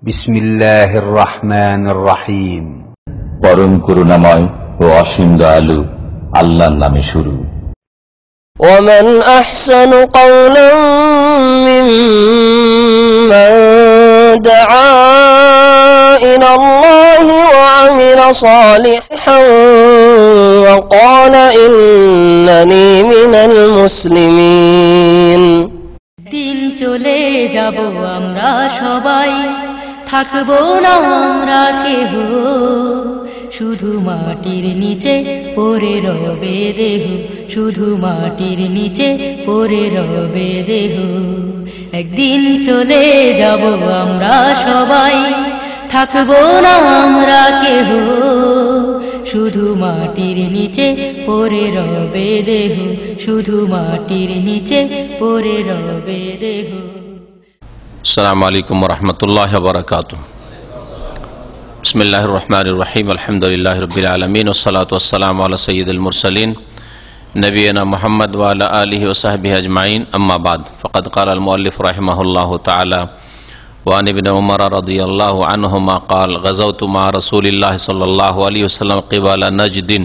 বিসমিল্লাহির রহমানির রহিম। পরম করুণাময় ও অসীম দয়ালু আল্লাহর নামে শুরু। ومن أحسن قولا ممن دعا إلى الله وعمل صالحا وقال إنني من المسلمين। দিন চলে যাব আমরা সবাই, থাকবো না আমরা কেহ, শুধু মাটির নিচে পড়ে রবে দেহ, শুধু মাটির নিচে পড়ে রবে দেহ। একদিন চলে যাব আমরা সবাই, থাকবো না আমরা কেহ, শুধু মাটির নিচে পড়ে রবে দেহ, শুধু মাটির নিচে পড়ে রবে দেহ। আসসালামু আলাইকুম ওয়া রাহমাতুল্লাহি ওয়া বারাকাতুহু। বিসমিল্লাহির রহমানির রহিম। আলহামদুলিল্লাহি রাব্বিল আলামিন ওয়াস সালাতু ওয়াস সালামু আলা সাইয়্যিদিল মুরসালিন নবিয়িনা মুহাম্মদ ওয়া আলা আলিহি ওয়া সাহবিহি আজমাইন। আম্মা বাদ, ফাকাদ ক্বালা আল মুআল্লিফ রাহিমাহুল্লাহু তাআলা ওয়া আন ইবনে উমর রাদিয়াল্লাহু আনহুমা ক্বাল গাযাওতু মা রাসূলিল্লাহি সাল্লাল্লাহু আলাইহি ওয়াসাল্লাম কিবালা নাজদিন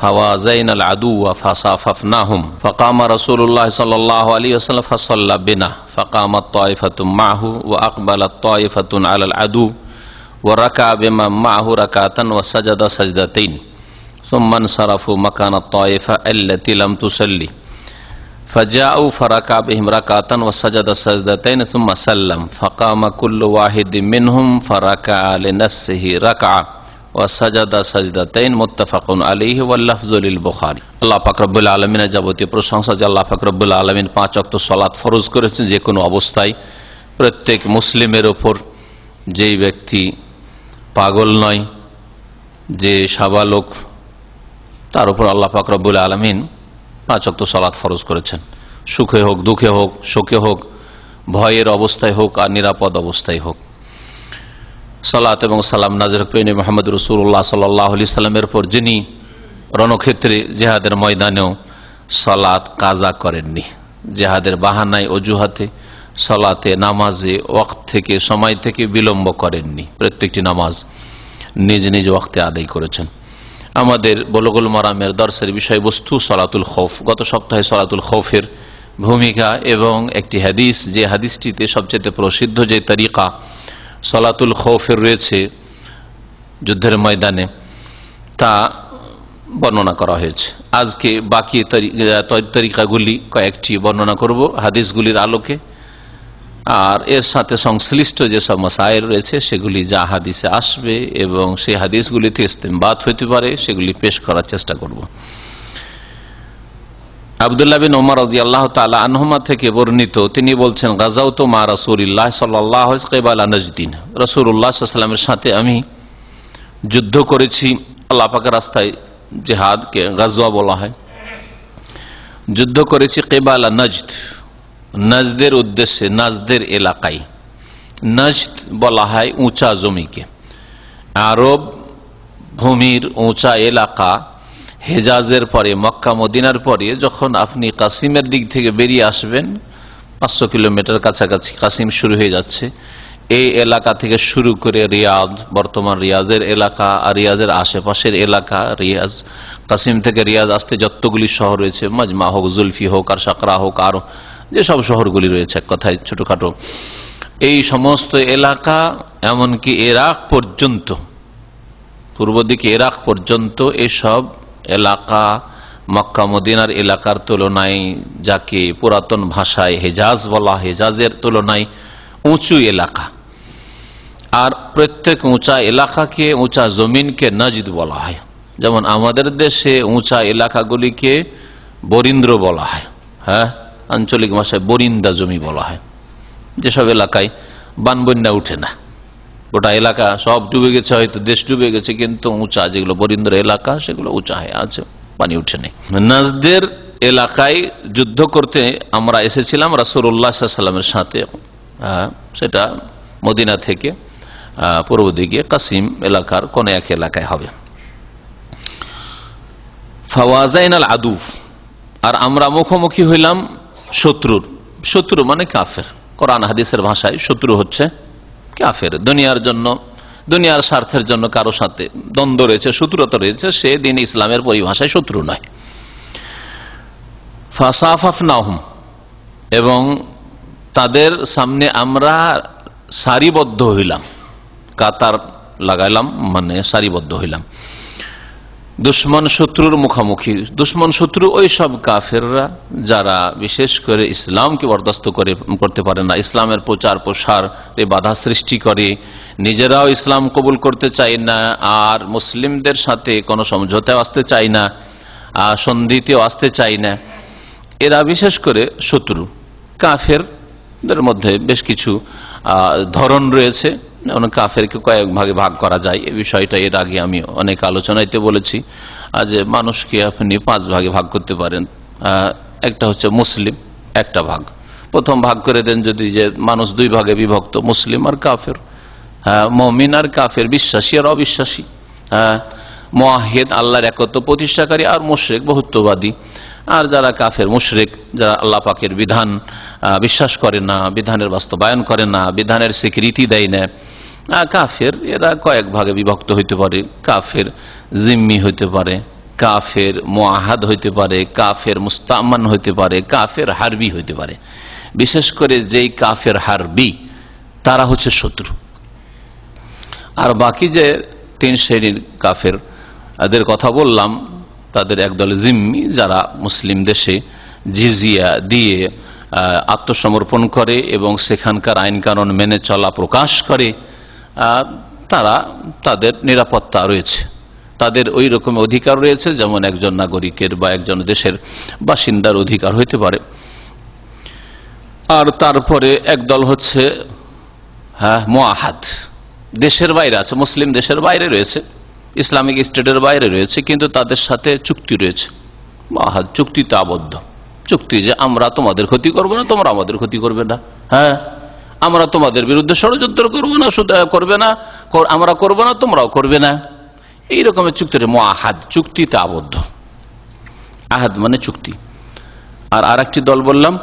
فوازينا العدو فصاففناهم فقام رسول الله صلى الله عليه وسلم فصلى بنا فقامت طائفة معه وأقبلت طائفة على العدو وركع بمن معه ركعة وسجد سجدتين ثم انصرفوا مكان الطائفة التي لم تصلي فجاءوا فركع بهم ركعة وسجد سجدتين ثم سلم فقام كل واحد منهم فركع لنفسه ركعة ওয়াসাজাদা সাজদাতাইন মুত্তাফাকুন আলাইহি ওয়াল লাফযু লিল বুখারী। আল্লাহ পাক রব্বুল আলামিনের যাবতীয় প্রশংসা যে আল্লাহ পাক রব্বুল আলামিন 5 ওয়াক্ত সালাত ফরজ করেছেন যে কোনো অবস্থায় প্রত্যেক মুসলিমের ওপর, যেই ব্যক্তি পাগল নয়, যে সাবালক, তার উপর আল্লাহ পাক রব্বুল আলামিন 5 ওয়াক্ত সালাত ফরজ করেছেন। সুখে হোক, দুঃখে হোক, শোকে হোক, ভয়ের অবস্থায় হোক আর নিরাপদ অবস্থায় হোক। সালাত এবং সালাম নাজির প্রেমী মুহাম্মদ রাসূলুল্লাহ সাল্লাল্লাহু আলাইহি সাল্লামের পর যিনি রণক্ষেত্রে জিহাদের ময়দানেও সালাত কাজা করেননি, জিহাদের বাহানায় অজুহাতে সালাতে নামাজে ওয়াক্ত থেকে, সময় থেকে বিলম্ব করেননি, প্রত্যেকটি নামাজ নিজ নিজ ওয়াক্তে আদায় করেছেন। আমাদের বুলুগুল মারামের দর্সের বিষয়বস্তু সালাতুল খৌফ। গত সপ্তাহে সালাতুল খৌফের ভূমিকা এবং একটি হাদিস, যে হাদিসটিতে সবচেয়ে প্রসিদ্ধ যে তরিকা সালাতুল খৌফের রয়েছে যুদ্ধের ময়দানে, তা বর্ণনা করা হয়েছে। আজকে বাকি তরিকাগুলি কয়েকটি বর্ণনা করব হাদিসগুলির আলোকে, আর এর সাথে সংশ্লিষ্ট যেসব মাসায়েল রয়েছে সেগুলি যা হাদিসে আসবে এবং সেই হাদিসগুলিতে ইস্তেমবাত হতে পারে সেগুলি পেশ করার চেষ্টা করব। আব্দুল্লাহ বিন উমর রাদিয়াল্লাহু তাআলা আনহুমা থেকে বর্ণিত, তিনি বলছেন, গাযাওতু মা রাসূলিল্লাহ সাল্লাল্লাহু আলাইহি কিবালা নাজদিন, রাসূলুল্লাহ সাল্লাল্লাহু আলাইহি ওয়াসাল্লামের সাথে আমি যুদ্ধ করেছি। আল্লাহ পাকের রাস্তায় জিহাদকে গাজওয়া বলা হয়। যুদ্ধ করেছি কিবালা নাজদ, নাজদের উদ্দেশ্যে, নাজদের এলাকায়। নাজদ বলা হয় উঁচা জমিকে, আরব ভূমির উঁচা এলাকা। হেজাজের পরে, মক্কা মদিনার পরে যখন আপনি কাসিমের দিক থেকে বেরিয়ে আসবেন, 500 কিলোমিটার কাছাকাছি কাসিম শুরু হয়ে যাচ্ছে। এই এলাকা থেকে শুরু করে রিয়াজ, বর্তমান রিয়াজের এলাকা আর রিয়াজের আশেপাশের এলাকা, রিয়াজ, কাসিম থেকে রিয়াজ আসতে যতগুলি শহর রয়েছে, মাজমা হোক, জুলফি হোক আর সাকরা হোক, আরও যেসব শহরগুলি রয়েছে, এক কথায় ছোটোখাটো এই সমস্ত এলাকা, এমনকি ইরাক পর্যন্ত, পূর্ব দিকে ইরাক পর্যন্ত এসব এলাকা মক্কা মদিনার এলাকার তুলনায়, যাকে পুরাতন ভাষায় হেজাজ বলা, হেজাজের তুলনায় উঁচু এলাকা। আর প্রত্যেক উঁচা এলাকাকে, উঁচা জমিনকে নাজদ বলা হয়। যেমন আমাদের দেশে উঁচা এলাকাগুলিকে বরিন্দ্র বলা হয়, হ্যাঁ, আঞ্চলিক ভাষায় বরিন্দা জমি বলা হয়। যেসব এলাকায় বানবন্যা উঠে না, গোটা এলাকা সব ডুবে গেছে, হয়তো দেশ ডুবে গেছে, কিন্তু উঁচা যেগুলো বরিন্দ্র এলাকা সেগুলো উঁচা হয়ে আছে, পানি উঠে নেই। নাজদের এলাকায় যুদ্ধ করতে আমরা এসেছিলাম রাসূলুল্লাহ সাল্লাল্লাহু আলাইহি ওয়াসাল্লামের সাথে। সেটা মদিনা থেকে পূর্ব দিকে কাসিম এলাকার কোন এক এলাকায় হবে। ফাওয়াজাইনাল আদু, আর আমরা মুখোমুখি হইলাম শত্রুর। শত্রু মানে কাফের, কোরআন হাদিসের ভাষায় শত্রু হচ্ছে কাফের। দুনিয়ার জন্য, দুনিয়ার স্বার্থের জন্য কারো সাথে দ্বন্দ্ব রয়েছে, শত্রুতা রয়েছে, সে দিন ইসলামের পরিভাষায় শত্রু নয়। ফাসাফাফনাহুম, এবং তাদের সামনে আমরা সারিবদ্ধ হইলাম, কাতার লাগাইলাম মানে সারিবদ্ধ হইলাম। দুশ্মন শত্রুর মুখোমুখি। দুশ্মন শত্রু ওই সব কাফেররা যারা বিশেষ করে ইসলামকে বরদাস্ত করতে পারে না, ইসলামের প্রচার প্রসারে বাধা সৃষ্টি করে, নিজেরাও ইসলাম কবুল করতে চায় না, আর মুসলিমদের সাথে কোনো সমঝোতায় আসতে চায় না, সন্ধিতেও আসতে চায় না, এরা বিশেষ করে শত্রু। কাফেরদের মধ্যে বেশ কিছু ধরন রয়েছে, কাফেরকে কয়েক ভাগে ভাগ করা যায়। এই বিষয়টা এর আগে আমি অনেক আলোচনাইতে বলেছি যে মানুষকে আপনি 5 ভাগে ভাগ করতে পারেন। একটা হচ্ছে মুসলিম, একটা ভাগ। প্রথম ভাগ করে দেন যদি, যে মানুষ 2 ভাগে বিভক্ত, মুসলিম আর কাফের, মুমিন আর কাফের, বিশ্বাসী আর অবিশ্বাসী, মুআহিদ আল্লাহর একত্ব প্রতিষ্ঠাকারী আর মুশরিক বহুত্ববাদী। আর যারা কাফের মুশরিক, যারা আল্লাহ পাকের বিধান বিশ্বাস করে না, বিধানের বাস্তবায়ন করে না, বিধানের স্বীকৃতি দেয় না, কাফের, এরা কয়েক ভাগে বিভক্ত হইতে পারে। কাফের জিম্মি হইতে পারে, কাফের মুআহাদ হইতে পারে, কাফের মুস্তামান হইতে পারে, কাফের হারবি হইতে পারে। বিশেষ করে যেই কাফের হারবি তারা হচ্ছে শত্রু। আর বাকি যে 3 শ্রেণীর কাফের এদের কথা বললাম, তাদের একদল জিম্মি, যারা মুসলিম দেশে জিজিয়া দিয়ে আত্মসমর্পণ করে এবং সেখানকার আইন কানুন মেনে চলা প্রকাশ করে, তাদের নিরাপত্তা রয়েছে, তাদের ওই রকম অধিকার রয়েছে যেমন একজন নাগরিকের বা একজন দেশের বাসিন্দার অধিকার হইতে পারে। আর তারপরে একদল হচ্ছে মুআহাদ, দেশের বাইরে আছে, মুসলিম দেশের বাইরে রয়েছে, ইসলামিক স্টেটের বাইরে রয়েছে, কিন্তু তাদের সাথে চুক্তি রয়েছে, মুআহাদ, চুক্তিতে আবদ্ধ। চুক্তি যে আমরা তোমাদের ক্ষতি করবো না, তোমরা আমাদের ক্ষতি করবে না, আমরা তোমাদের বিরুদ্ধে ষড়যন্ত্র করবে না, আমরা করবো না, তোমরাও করবে না, এই রকমের চুক্তি, মুআহাদ, চুক্তিতে আবদ্ধ। আহাদ মানে চুক্তি। আর আরেকটি দল বললাম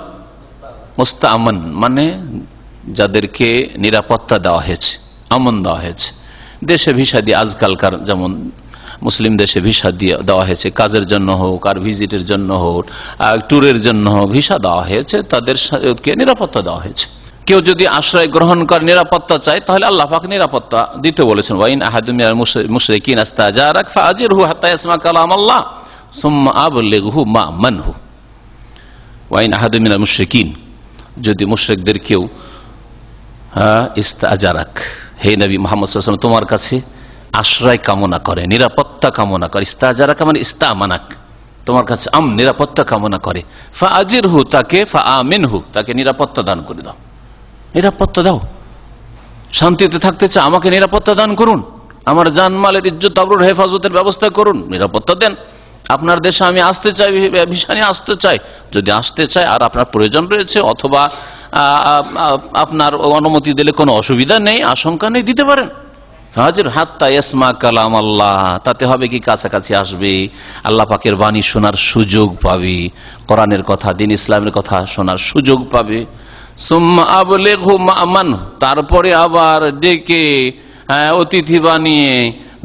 মুস্তাআমান, মানে যাদেরকে নিরাপত্তা দেওয়া হয়েছে, আমন দেওয়া হয়েছে। দেশে ভিসা দিয়ে, আজকালকার যেমন মুসলিম দেশে ভিসা দিয়ে দেওয়া হয়েছে, কাজের জন্য হোক আর ভিজিটের জন্য হোক, ট্যুরের জন্য হোক, ভিসা দেওয়া হয়েছে, তাদেরকে নিরাপত্তা দেওয়া হয়েছে। কেউ যদি আশ্রয় গ্রহণ করে নিরাপত্তা চায়, তাহলে আল্লাহ পাক নিরাপত্তা দিতে বলেছেন, ওয়াইন আহাদুম মিনাল মুশরিকিন ইস্তাজারাক ফাআজিরহু হাত্তা ইয়াসমা কালামাল্লাহ সুম্মা আবলিগহু মা'মানহু। ওয়াইন আহাদুম মিনাল মুশরিকিন, যদি মুশরিকদের কেউ ইস্তাজারাক, হে নবী মুহাম্মদ সাল্লাল্লাহু আলাইহি ওয়াসাল্লাম, তোমার কাছে আশ্রয় কামনা করে, নিরাপত্তা কামনা করে, ইস্তাজারাক মানে ইস্তামানাক, তোমার কাছে নিরাপত্তা কামনা করে, ফাআজিরহু, তাকে, ফাআমিনহু, তাকে নিরাপত্তা দান করে দাও, নিরাপত্তা দাও। শান্তিতে থাকতে চায়, আমাকে নিরাপত্তা দান করুন, আমার জানমালের ইজ্জত আবরুর হেফাজতের ব্যবস্থা করুন, নিরাপত্তা দেন। আপনার দেশে আমি আসতে চাই, ভিসা নিয়ে আসতে চাই, যদি আসতে চাই আর আপনার প্রয়োজন রয়েছে, অথবা আপনার অনুমতি দিলে কোনো অসুবিধা নেই, আশঙ্কা নেই, দিতে পারেন। হাজির হাত্তা ইয়াসমা কালাম আল্লাহ, তাতে হবে কি কাছাকাছি আসবে, আল্লাহ পাকের বাণী শোনার সুযোগ পাবে, কোরআনের কথা, দ্বীন ইসলামের কথা শোনার সুযোগ পাবে। সুম্মা আবলিগহু মা'মানহু, তারপরে আবার ডেকে অতিথি বানিয়ে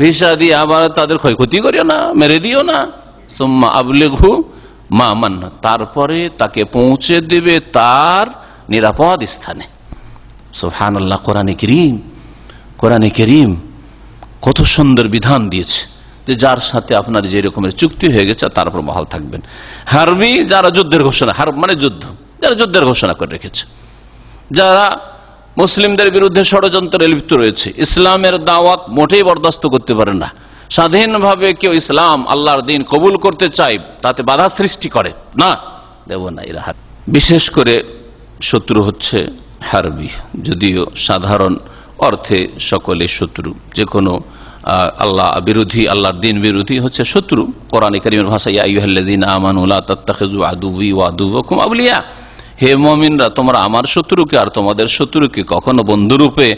ভিসা দিয়ে আবার তাদের ক্ষয়ক্ষতি করিও না, মেরে দিও না। সুম্মা আবলিগহু মা'মানহু, তারপরে তাকে পৌঁছে দেবে তার নিরাপদ স্থানে। সুবহানাল্লাহ। কোরআনে কারীম কত সুন্দর বিধান দিয়েছে যে যার সাথে আপনার যে রকমের চুক্তি হয়ে গেছে তার উপর বহাল থাকবেন। হারবি, যারা যুদ্ধের ঘোষণা, হারব মানে যুদ্ধ, যারা যুদ্ধের ঘোষণা করে রেখেছে, যারা মুসলিমদের বিরুদ্ধে ষড়যন্ত্রে লিপ্ত রয়েছে, ইসলামের দাওয়াত মোটেই বরদাস্ত করতে পারে না, স্বাধীনভাবে কেউ ইসলাম আল্লাহর দ্বীন কবুল করতে চায়, তাতে বাধা সৃষ্টি করে না, দেব না, এরা বিশেষ করে শত্রু হচ্ছে হারবি। যদিও সাধারণ অর্থে সকলে শত্রু, যে কোনো আল্লাহ বিরোধী, আল্লাহর দ্বীন বিরোধী হচ্ছে শত্রু। কোরআনে কারীমের ভাষায় ইয়া আইয়ুহাল্লাযীনা আমানু লা তাত্তাখিযু আদুওয়ি ওয়া আদুওয়াকুম আওলিয়া, হে মুমিনরা, তোমরা আমার শত্রুকে আর তোমাদের শত্রুকে কখনো বন্ধুরূপে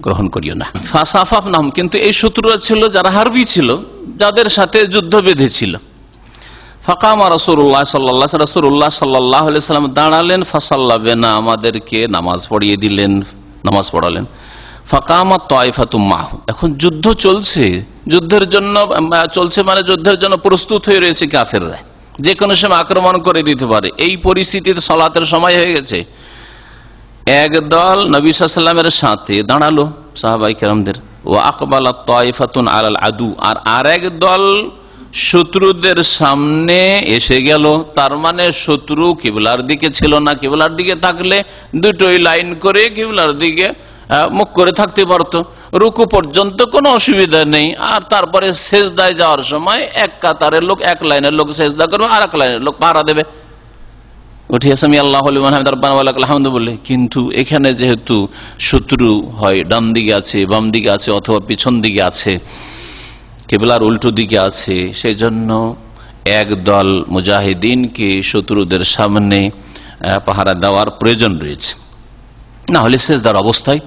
গ্রহণ করিও না। ফাসাফাফনাহুম, কিন্তু এই শত্রুরা ছিল যারা হারবি ছিল, যাদের সাথে যুদ্ধ বেঁধেছিল। ফাকামা রাসূলুল্লাহ সাল্লাল্লাহু আলাইহি ওয়াসাল্লাম দাঁড়ালেন, ফাসাল্লা বিনা, আমাদেরকে নামাজ পড়িয়ে দিলেন। নামাজ পড়ালেন। ফাকামাত তায়েফাতুম মাহু, এখন যুদ্ধ চলছে, যুদ্ধের জন্য চলছে মানে যুদ্ধের জন্য প্রস্তুত হয়ে রয়েছে কাফেররা, যে কোনো সময় আক্রমণ করে দিতে পারে। এই পরিস্থিতিতে সালাতের সময় হয়ে গেছে। একদল নবী সাল্লাল্লাহু আলাইহি ওয়াসাল্লামের সাথে দাঁড়ালো সাহাবায়ে কেরামদের, ও আকবালাত তায়েফাতুন আলাল আদু, আর আরেক দল শত্রুদের সামনে এসে গেল। তার মানে শত্রু কিবলার দিকে ছিল না, কিবলার দিকে থাকলে দুটোই লাইন করে কিবলার দিকে মুখ করে থাকতে পারতো, রুকু পর্যন্ত কোনো অসুবিধা নেই। আর তারপরে সেজদায় যাওয়ার সময় এক কাতারের লোক, এক লাইনের লোক সেজদা করবে, আর এক লাইনের লোক পাহারা দেবে, উঠিয়ে সামি আল্লাহু লিমান হামিদা রব্বানা ওয়া লাকাল হামদু বলে। কিন্তু এখানে যেহেতু শত্রু হয় ডান দিকে আছে, বাম দিকে আছে, অথবা পিছন দিকে আছে, কিবলার উল্টো দিকে আছে, সেই জন্য একদল মুজাহিদিনকে শত্রুদের সামনে পাহারা দেওয়ার প্রয়োজন রয়েছে, না হলে সেজদার অবস্থায়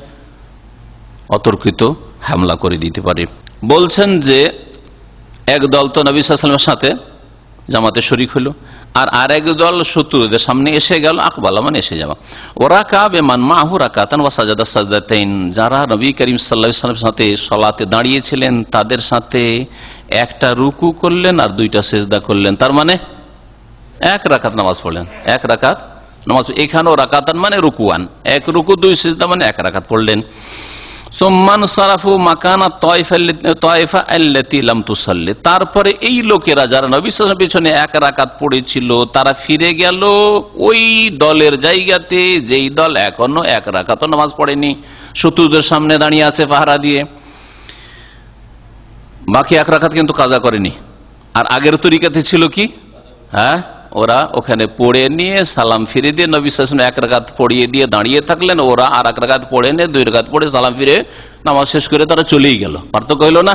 অতর্কিত হামলা করে দিতে পারে। বলছেন যে একদল তো নবী সাল্লাল্লাহু আলাইহি ওয়াসাল্লামের সাথে জামাতে শরীক হলো, আর আরেক দল শত্রুদের সামনে এসে গেল, আকবালা মানে এসে যাওয়া। ওরা কাবে মান মাহু রাকাতান ওয়া সাজাদা সাজদাতাইন, যারা নবী করিম সাল্লাল্লাহু আলাইহি ওয়াসাল্লামের সাথে সালাতে দাঁড়িয়েছিলেন তাদের সাথে একটা রুকু করলেন আর দুইটা সেজদা করলেন, তার মানে এক রাকাত নামাজ পড়লেন, এক রাকাত নামাজ। এখানেও রাকাতান মানে রুকুয়ান, এক রুকু দুই সেজদা মানে এক রাকাত পড়লেন। সুম্মান সারাফু মাকানা তায়েফা আল্লাতী লাম তুসাল্লি, তারপরে এই লোকেরা যারা নবী সাল্লাল্লাহু আলাইহি ওয়াসাল্লামের পিছনে এক রাকাত পড়েছিল তারা ফিরে গেল ওই দলের জায়গাতে যেই দল এখনো এক রাকাত নামাজ পড়েনি, শত্রুদের সামনে দাঁড়িয়ে আছে পাহারা দিয়ে, বাকি এক রাকাত কিন্তু কাজা করেনি। আর আগের তরিকাতে ছিল কি, ওরা ওখানে পড়ে নিয়ে সালাম ফিরে দিয়ে নবী সাল্লাল্লাহু আলাইহি ওয়াসাল্লাম এক রাকাত পড়িয়ে দিয়ে দাঁড়িয়ে থাকলেন, ওরা আর এক রাকাত পড়ে নিয়ে দুই রাকাত পড়ে সালাম ফিরে নামাজ শেষ করে তারা চলেই গেল। পার্থক্য হইল না?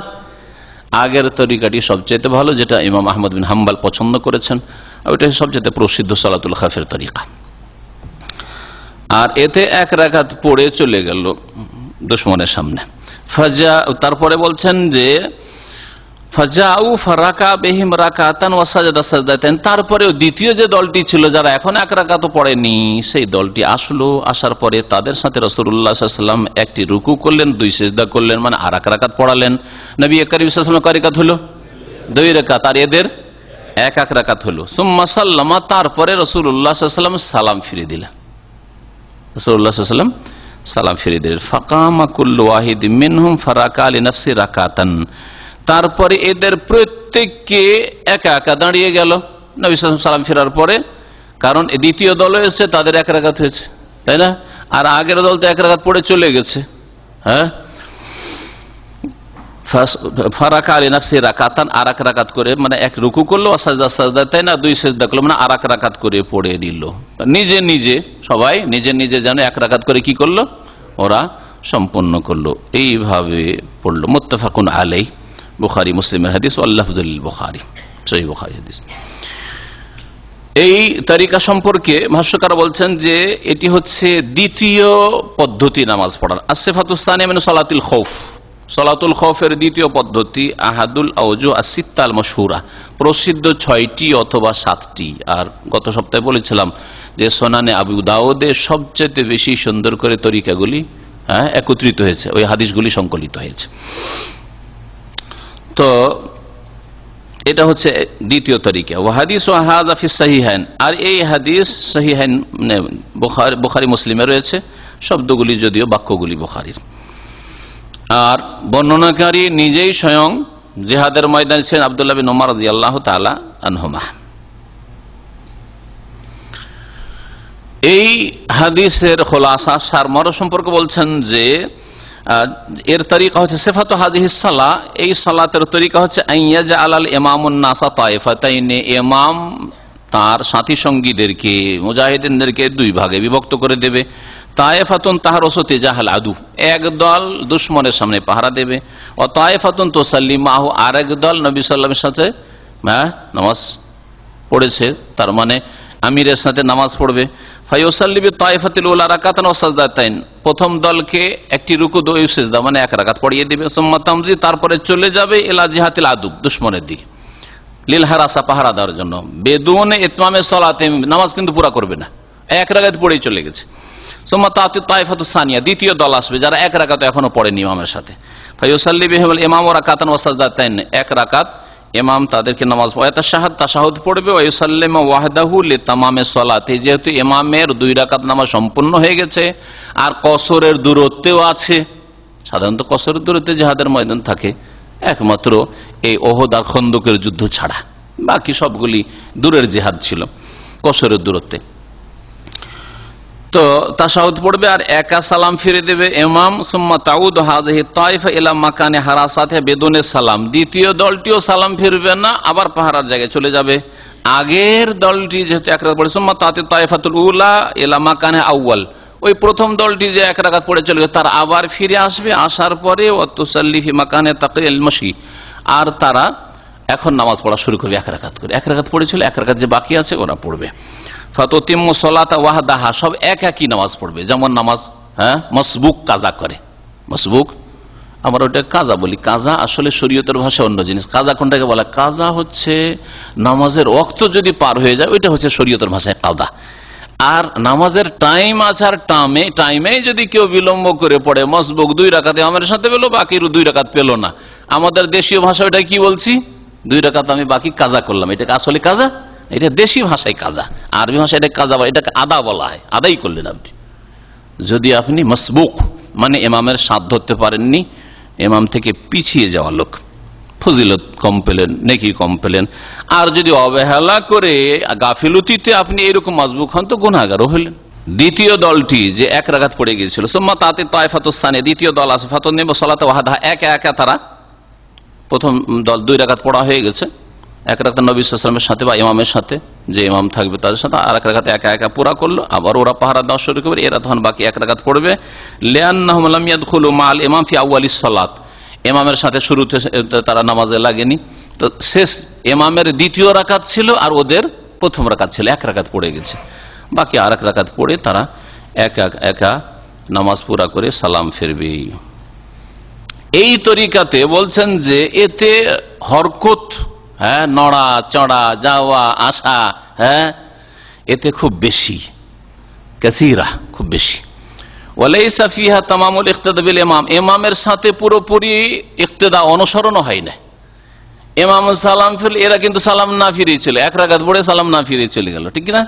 আগের তরিকাটি সবচেয়ে ভালো, যেটা ইমাম আহমদ বিন হাম্বল পছন্দ করেছেন, ওইটাই সবচেয়ে প্রসিদ্ধ সালাতুল খাফের তরিকা। আর এতে এক রাকাত পড়ে চলে গেল দুশমনের সামনে। ফাজা, তারপরে বলছেন যে তারপরেও দ্বিতীয় যে দলটি ছিল যারা এখন এক রাকাত পড়েনি, সেই দলটি আসলো, আসার পরে তাদের সাথে রাসূলুল্লাহ সাল্লাল্লাহু আলাইহি ওয়াসাল্লাম একটি রুকু করলেন, দুই সিজদা করলেন, মানে আর এক রাকাত পড়ালেন। নবী করিম সাল্লাল্লাহু আলাইহি ওয়াসাল্লাম কয় রাকাত হলো? দুই রাকাত, আর এদের এক এক রাকাত হলো। সুম্মা সাল্লামা, তারপরে রাসূলুল্লাহ সাল্লাল্লাহু আলাইহি ওয়াসাল্লাম সালাম ফিরে দিলেন, রাসূলুল্লাহ সাল্লাল্লাহু আলাইহি ওয়াসাল্লাম সালাম ফিরে দিলেন। ফাকামা কুল্লু ওয়াহিদ মিনহুম ফারাকা লিনাফসি রাকাতান, তারপরে এদের প্রত্যেককে একা একা দাঁড়িয়ে গেল নবী সাল্লাল্লাহু আলাইহি ওয়াসাল্লাম সালাম ফেরার পরে, কারণ দ্বিতীয় দল এসেছে তাদের এক রাকাত হয়েছে, তাই না? আর আগের দল তো এক রাকাত পড়ে চলে গেছে। ফারাকা লিনাফসি রাকাতান, আর এক রাকাত করে, মানে এক রুকু করলো আর সাজদা সাজদা, তাই না, দুই সেজদা করলো, মানে আর এক রাকাত করে পড়ে নিল। নিজে নিজে সবাই নিজে নিজে যেন এক রাকাত করে কি করলো, ওরা সম্পন্ন করলো, এইভাবে পড়লো। মুত্তাফাকুন আলাইহি, বুখারী মুসলিমের হাদিস, ওয়াল্লাফজুল বুখারী, সহিহ বুখারী হাদিস। এই তরিকা সম্পর্কে ভাষ্যকার বলছেন যে এটি হচ্ছে দ্বিতীয় পদ্ধতি নামাজ পড়ার। আসিফাতুস সানিয়া মিন সালাতুল খৌফ, সালাতুল খৌফের দ্বিতীয় পদ্ধতি আহাদুল আওজু আসিত্তা আল মাশহুরা, প্রসিদ্ধ 6টি অথবা 7টি। আর গত সপ্তাহে বলেছিলাম যে সুনানে আবু দাউদে সবচেয়ে বেশি সুন্দর করে তরিকাগুলি একত্রিত হয়েছে, ওই হাদিসগুলি সংকলিত হয়েছে। তো এটা হচ্ছে দ্বিতীয় তরিকা। ওয়া হাদিস ওয়া হাযা ফিস সাহিহাইন, আর এই হাদিস সাহিহাইন বুখারী মুসলিমে রয়েছে, শব্দগুলি যদিও বাক্যগুলি বুখারীর। আর বর্ণনাকারী নিজেই স্বয়ং জিহাদের ময়দানে ছিলেন আব্দুল্লাহ বিন উমর রাদিয়াল্লাহু তাআলা আনহুমা। এই হাদিসের খোলাসা সারমর্ম সম্পর্কে বলছেন যে এর তরিকা হচ্ছে সিফাতু হাযিহিস সালাহ, এই সালাতের তরিকা হচ্ছে আইয়াজা আলাল ইমামুন নাসা তায়েফাতাইন, ইমাম তার সাথী সঙ্গীদেরকে, মুজাহিদিনদেরকে দুই ভাগে বিভক্ত করে দেবে। তায়েফাতুন তাহরুসু তিজাহাল আদু, এক দল দুশমনের সামনে পাহারা দেবে। ও তায়েফাতুন তুসাল্লি মাহু, আরেক দল নবী সাল্লাল্লাহু আলাইহি ওয়াসাল্লামের সাথে নামাজ পড়েছে, তার মানে আমিরের সাথে নামাজ পড়বে। ফায়ুসাল্লি বিতায়েফাতিল উলা রাকাতান ওয়া সাজদাতাইন, প্রথম দলকে একটি রুকু দুই সিজদা মানে এক রাকাত পড়িয়ে দিবে। সুম্মা তামজি, তারপরে চলে যাবে ইলা জিহাতিল আদু, দুশমনের দিকে, লিল হারাসা, পাহারা দেওয়ার জন্য। বেদুন ইতমামে সালাতে, নামাজ কিন্তু পুরা করবে না, এক রাকাত পড়েই চলে গেছে। সুম্মা তাতি তাইফাতুস সানিয়া, দ্বিতীয় দল আসবে যারা এক রাকাত এখনো পড়েনি ইমামের সাথে। ফায়ুসাল্লি বিহিমুল ইমাম ওয়া রাকাতান ওয়া সাজদাতাইন, এক রাকাত ইমাম তাদেরকে নামাজ পড়ে তাশাহুদ পড়বে। ওয়া ইউসাল্লিমু ওয়াহদাহু লিতামামিস সালাতি, যেহেতু ইমামের 2 রাকাত নামাজ সম্পূর্ণ হয়ে গেছে আর কসরের দূরত্বেও আছে। সাধারণত কসরের দূরত্বে জিহাদের ময়দান থাকে একমাত্র এই ওহদ আর খন্দকের যুদ্ধ ছাড়া, বাকি সবগুলি দূরের জিহাদ ছিল কসরের দূরত্বে। তো তাশাহুদ পড়বে আর একা সালাম ফিরে দেবে ইমাম। সুম্মা তাউদু হাযিহি তাইফা ইলা মাকানি হারাসাতিহা বিদুনি সালাম, দ্বিতীয় দলটিও সালাম ফিরবে না, আবার পাহারার জায়গায় চলে যাবে। আগের দলটি যেহেতু এক রাকাত পড়ে, সুম্মা তাতি তাইফাতুল উলা ইলা মাকানি আউয়াল, ওই প্রথম দলটি যে এক রাকাত পড়ে চলে গেছে তারা আবার ফিরে আসবে, আসার পরে ওয়া তুসাল্লি ফি মাকানি তাকরিল মাশি, আর তারা এখন নামাজ পড়া শুরু করবে এক রাকাত করে। এক রাকাত পড়েছিল, এক রাকাত যে বাকি আছে ওরা পড়বে। ফাতুতিম্মু সালাতা ওয়াহদাহা, সব এক একই নামাজ পড়বে। যেমন নামাজ মসবুক কাজা করে, মসবুক আমরা ওটা কাজা বলি, কাজা আসলে শরীয়তের ভাষায় অন্য জিনিস। কাজা কোনটাকে বলে? কাজা হচ্ছে নামাজের ওয়াক্ত যদি পার হয়ে যায় ওইটা হচ্ছে শরীয়তের ভাষায় কাদা। আর নামাজের টাইম আছে, আর টাইমে যদি কেউ বিলম্ব করে পড়ে, মসবুক 2 রাকাতে আমার সাথে পেলো, বাকির 2 রাকাত পেলো না, আমাদের দেশীয় ভাষা ওটা কি বলছি? 2 রাকাত আমি বাকি কাজা করলাম, এটাকে আসলে কাজা, এটা দেশি ভাষায় কাজা, আরবি ভাষায় এটা কাজা বলে, এটাকে আদা বলা হয়, আদাই করলেন আপনি। যদি আপনি মসবুক মানে ইমামের সাথ ধরতে পারেননি, ইমাম থেকে পিছিয়ে যাওয়া লোক, ফজিলত কম পেলেন, নেকি কম পেলেন। আর যদি অবহেলা করে গাফিলতিতে আপনি এরকম মসবুক হন তো গুনাহগারও হলেন। দ্বিতীয় দলটি যে এক রাকাত পড়ে গিয়েছিল, সুম্মা তাতি তাইফাতুস সানিয়া, দ্বিতীয় দল আছে, ফাতুনিমু সালাতা ওয়াহদাহা, একা একা তারা, প্রথম দল 2 রাকাত পড়া হয়ে গেছে, এক রাকাত নবী সাল্লাল্লাহু আলাইহি ওয়াসাল্লামের সাথে বা ইমামের সাথে, যে ইমাম থাকবে তাদের সাথে, আর এক রাকাত একা একা পুরা করলো, আবার ওরা পাহারা দেওয়া শুরু করবে, এরা তখন বাকি এক রাকাত পড়বে। লিআন্নাহুম লাম ইয়াদখুলু মাআল ইমাম ফি আউয়ালিস সালাত, ইমামের সাথে শুরুতে তারা নামাজে লাগেনি, তো শেষ ইমামের দ্বিতীয় রাকাত ছিল আর ওদের প্রথম রাকাত ছিল, এক রাকাত পড়ে গেছে, বাকি আর এক রাকাত পড়ে তারা একা একা নামাজ পুরা করে সালাম ফিরবে। এই তরিকাতে বলছেন যে এতে হরকত, নড়া চড়া, যাওয়া আসা, এতে খুব বেশি, কাসীরা, খুব বেশি। ওয়ালাইসা ফিহা তামামুল ইক্তিদা বিল ইমাম, ইমামের সাথে পুরোপুরি ইক্তিদা, অনুসরণ হয় না। ইমাম সালাম ফিরল, এরা কিন্তু সালাম না ফিরিয়ে চলে, এক রাকাত পড়ে সালাম না ফিরিয়ে চলে গেল, ঠিক না?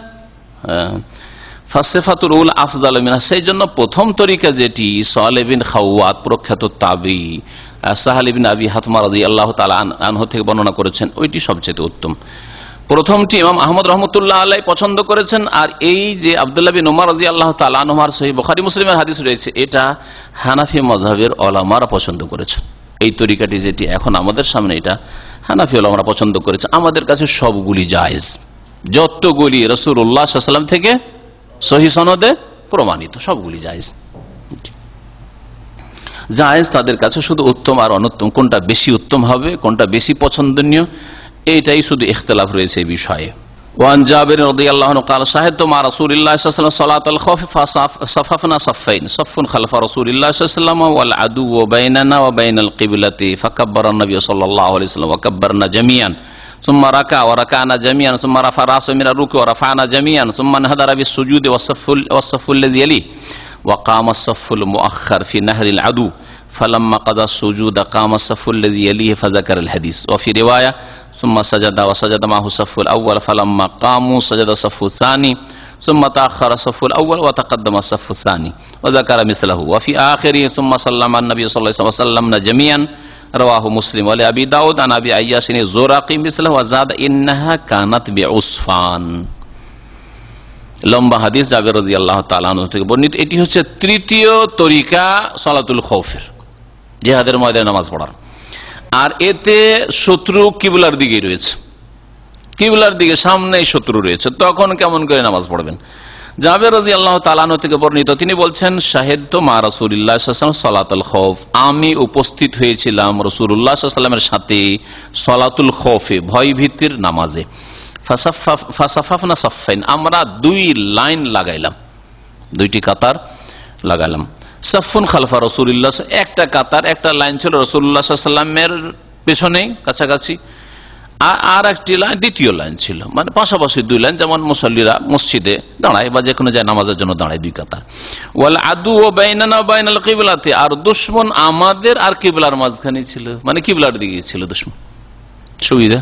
ফাসিফাতুল উলা আফজালু মিনহা, সেই জন্য প্রথম তরিকা যেটি সালেহ বিন খাওয়াত প্রখ্যাত তাবী সাহাল ইবনে আবি হাতমা রাদিয়াল্লাহু তাআলা আনহু থেকে বর্ণনা করেছেন, ওইটি সবচেয়ে উত্তম। প্রথমটি ইমাম আহমদ রহমতুল্লাহ আলাইহি পছন্দ করেছেন, আর এই যে আব্দুল্লাহ বিন উমর রাদিয়াল্লাহু তাআলা আনহুর সহিহ বুখারী মুসলিমের হাদিস রয়েছে, এটা হানাফি মাযহাবের উলামারা পছন্দ করেছেন। এই তরিকাটি যেটি এখন আমাদের সামনে, এটা হানাফি উলামারা পছন্দ করেছে। আমাদের কাছে সবগুলি জায়েজ, যতগুলি রাসূলুল্লাহ সাল্লাল্লাহু আলাইহি ওয়াসাল্লাম থেকে সহিহ সনদে প্রমাণিত, সবগুলি জায়েজ। জায়েজ তাদের কাছে, শুধু উত্তম আর অনুত্তম কোনটা বেশি উত্তম হবে, কোনটা বেশি পছন্দনীয়, এইটাই শুধু ইখতিলাফ রয়েছে এই বিষয়ে। ওয়ান জাবির রাদিয়াল্লাহু আনহু قال شهدت مع رسول الله صلى الله عليه وسلم صلاة الخوف فصففنا صفين صف خلف رسول الله صلى الله عليه وسلم والعدو بيننا وبين القبلة فكبر النبي صلى الله عليه وسلم وكبرنا جميعا ثم ركع وركعنا جميعا ثم رفع رأسه من الركوع ورفعنا جميعا ثم انحدر بالسجود والصف الذي يليه وقام الصف المؤخر في نهر العدو فلما قضى السجود قام الصف الذي يليه فذكر الحديث. وفي رواية ثم سجد وسجد معه الصف الأول فلما قاموا سجد الصف الثاني ثم تأخر الصف الأول وتقدم الصف الثاني وذكر مثله. وفي آخره ثم سلم النبي صلى الله عليه وسلم وسلمنا جميعا رواه مسلم ولأبي داود عن أبي عياش الزرقي مثله وزاد إنها كانت بعصفان. লম্বা হাদিস জাবের রাদিয়াল্লাহু তাআলা আনহু থেকে বর্ণিত। এটি হচ্ছে তৃতীয় তরিকা সালাতুল খাউফের, জিহাদের ময়দানে নামাজ পড়ার। আর এতে শত্রু কিবলার দিকে রয়েছে, কিবলার দিকে সামনেই শত্রু রয়েছে, তখন কেমন করে নামাজ পড়বেন? জাবের রাদিয়াল্লাহু তাআলা আনহু থেকে বর্ণিত, তিনি বলছেন শাহিদতু মা রাসূলিল্লাহ সাল্লাল্লাহু আলাইহি ওয়াসাল্লাম সালাতুল খাউফ, আমি উপস্থিত হয়েছিলাম রাসূলুল্লাহ সাল্লাল্লাহু আলাইহি ওয়াসাল্লামের সাথে সালাতুল খাউফে, ভয় ভীতির নামাজে। ফাসাফাফনা সাফাইন, আমরা 2 লাইন লাগাইলাম, 2টি কাতার লাগাইলাম। সাফুন খালফা রাসূলিল্লাহ, একটা কাতার, একটা লাইন ছিল রাসূলুল্লাহ সাল্লাল্লাহু আলাইহি ওয়াসাল্লামের পেছনে কাছাকাছি, আর একটি লাইন দ্বিতীয় লাইন ছিল, মানে পাশাপাশি দুই লাইন, যেমন মুসল্লিরা মসজিদে দাঁড়ায় বা যে কোনো যায় নামাজের জন্য দাঁড়ায় দুই কাতার। ওয়াল আদু ও বাইনানা বাইনাল কিবলাতে, আর দুশমন আমাদের আর কিবলার মাঝখানে ছিল, মানে কিবলার দিকে ছিল দুশমন। সুবিধা।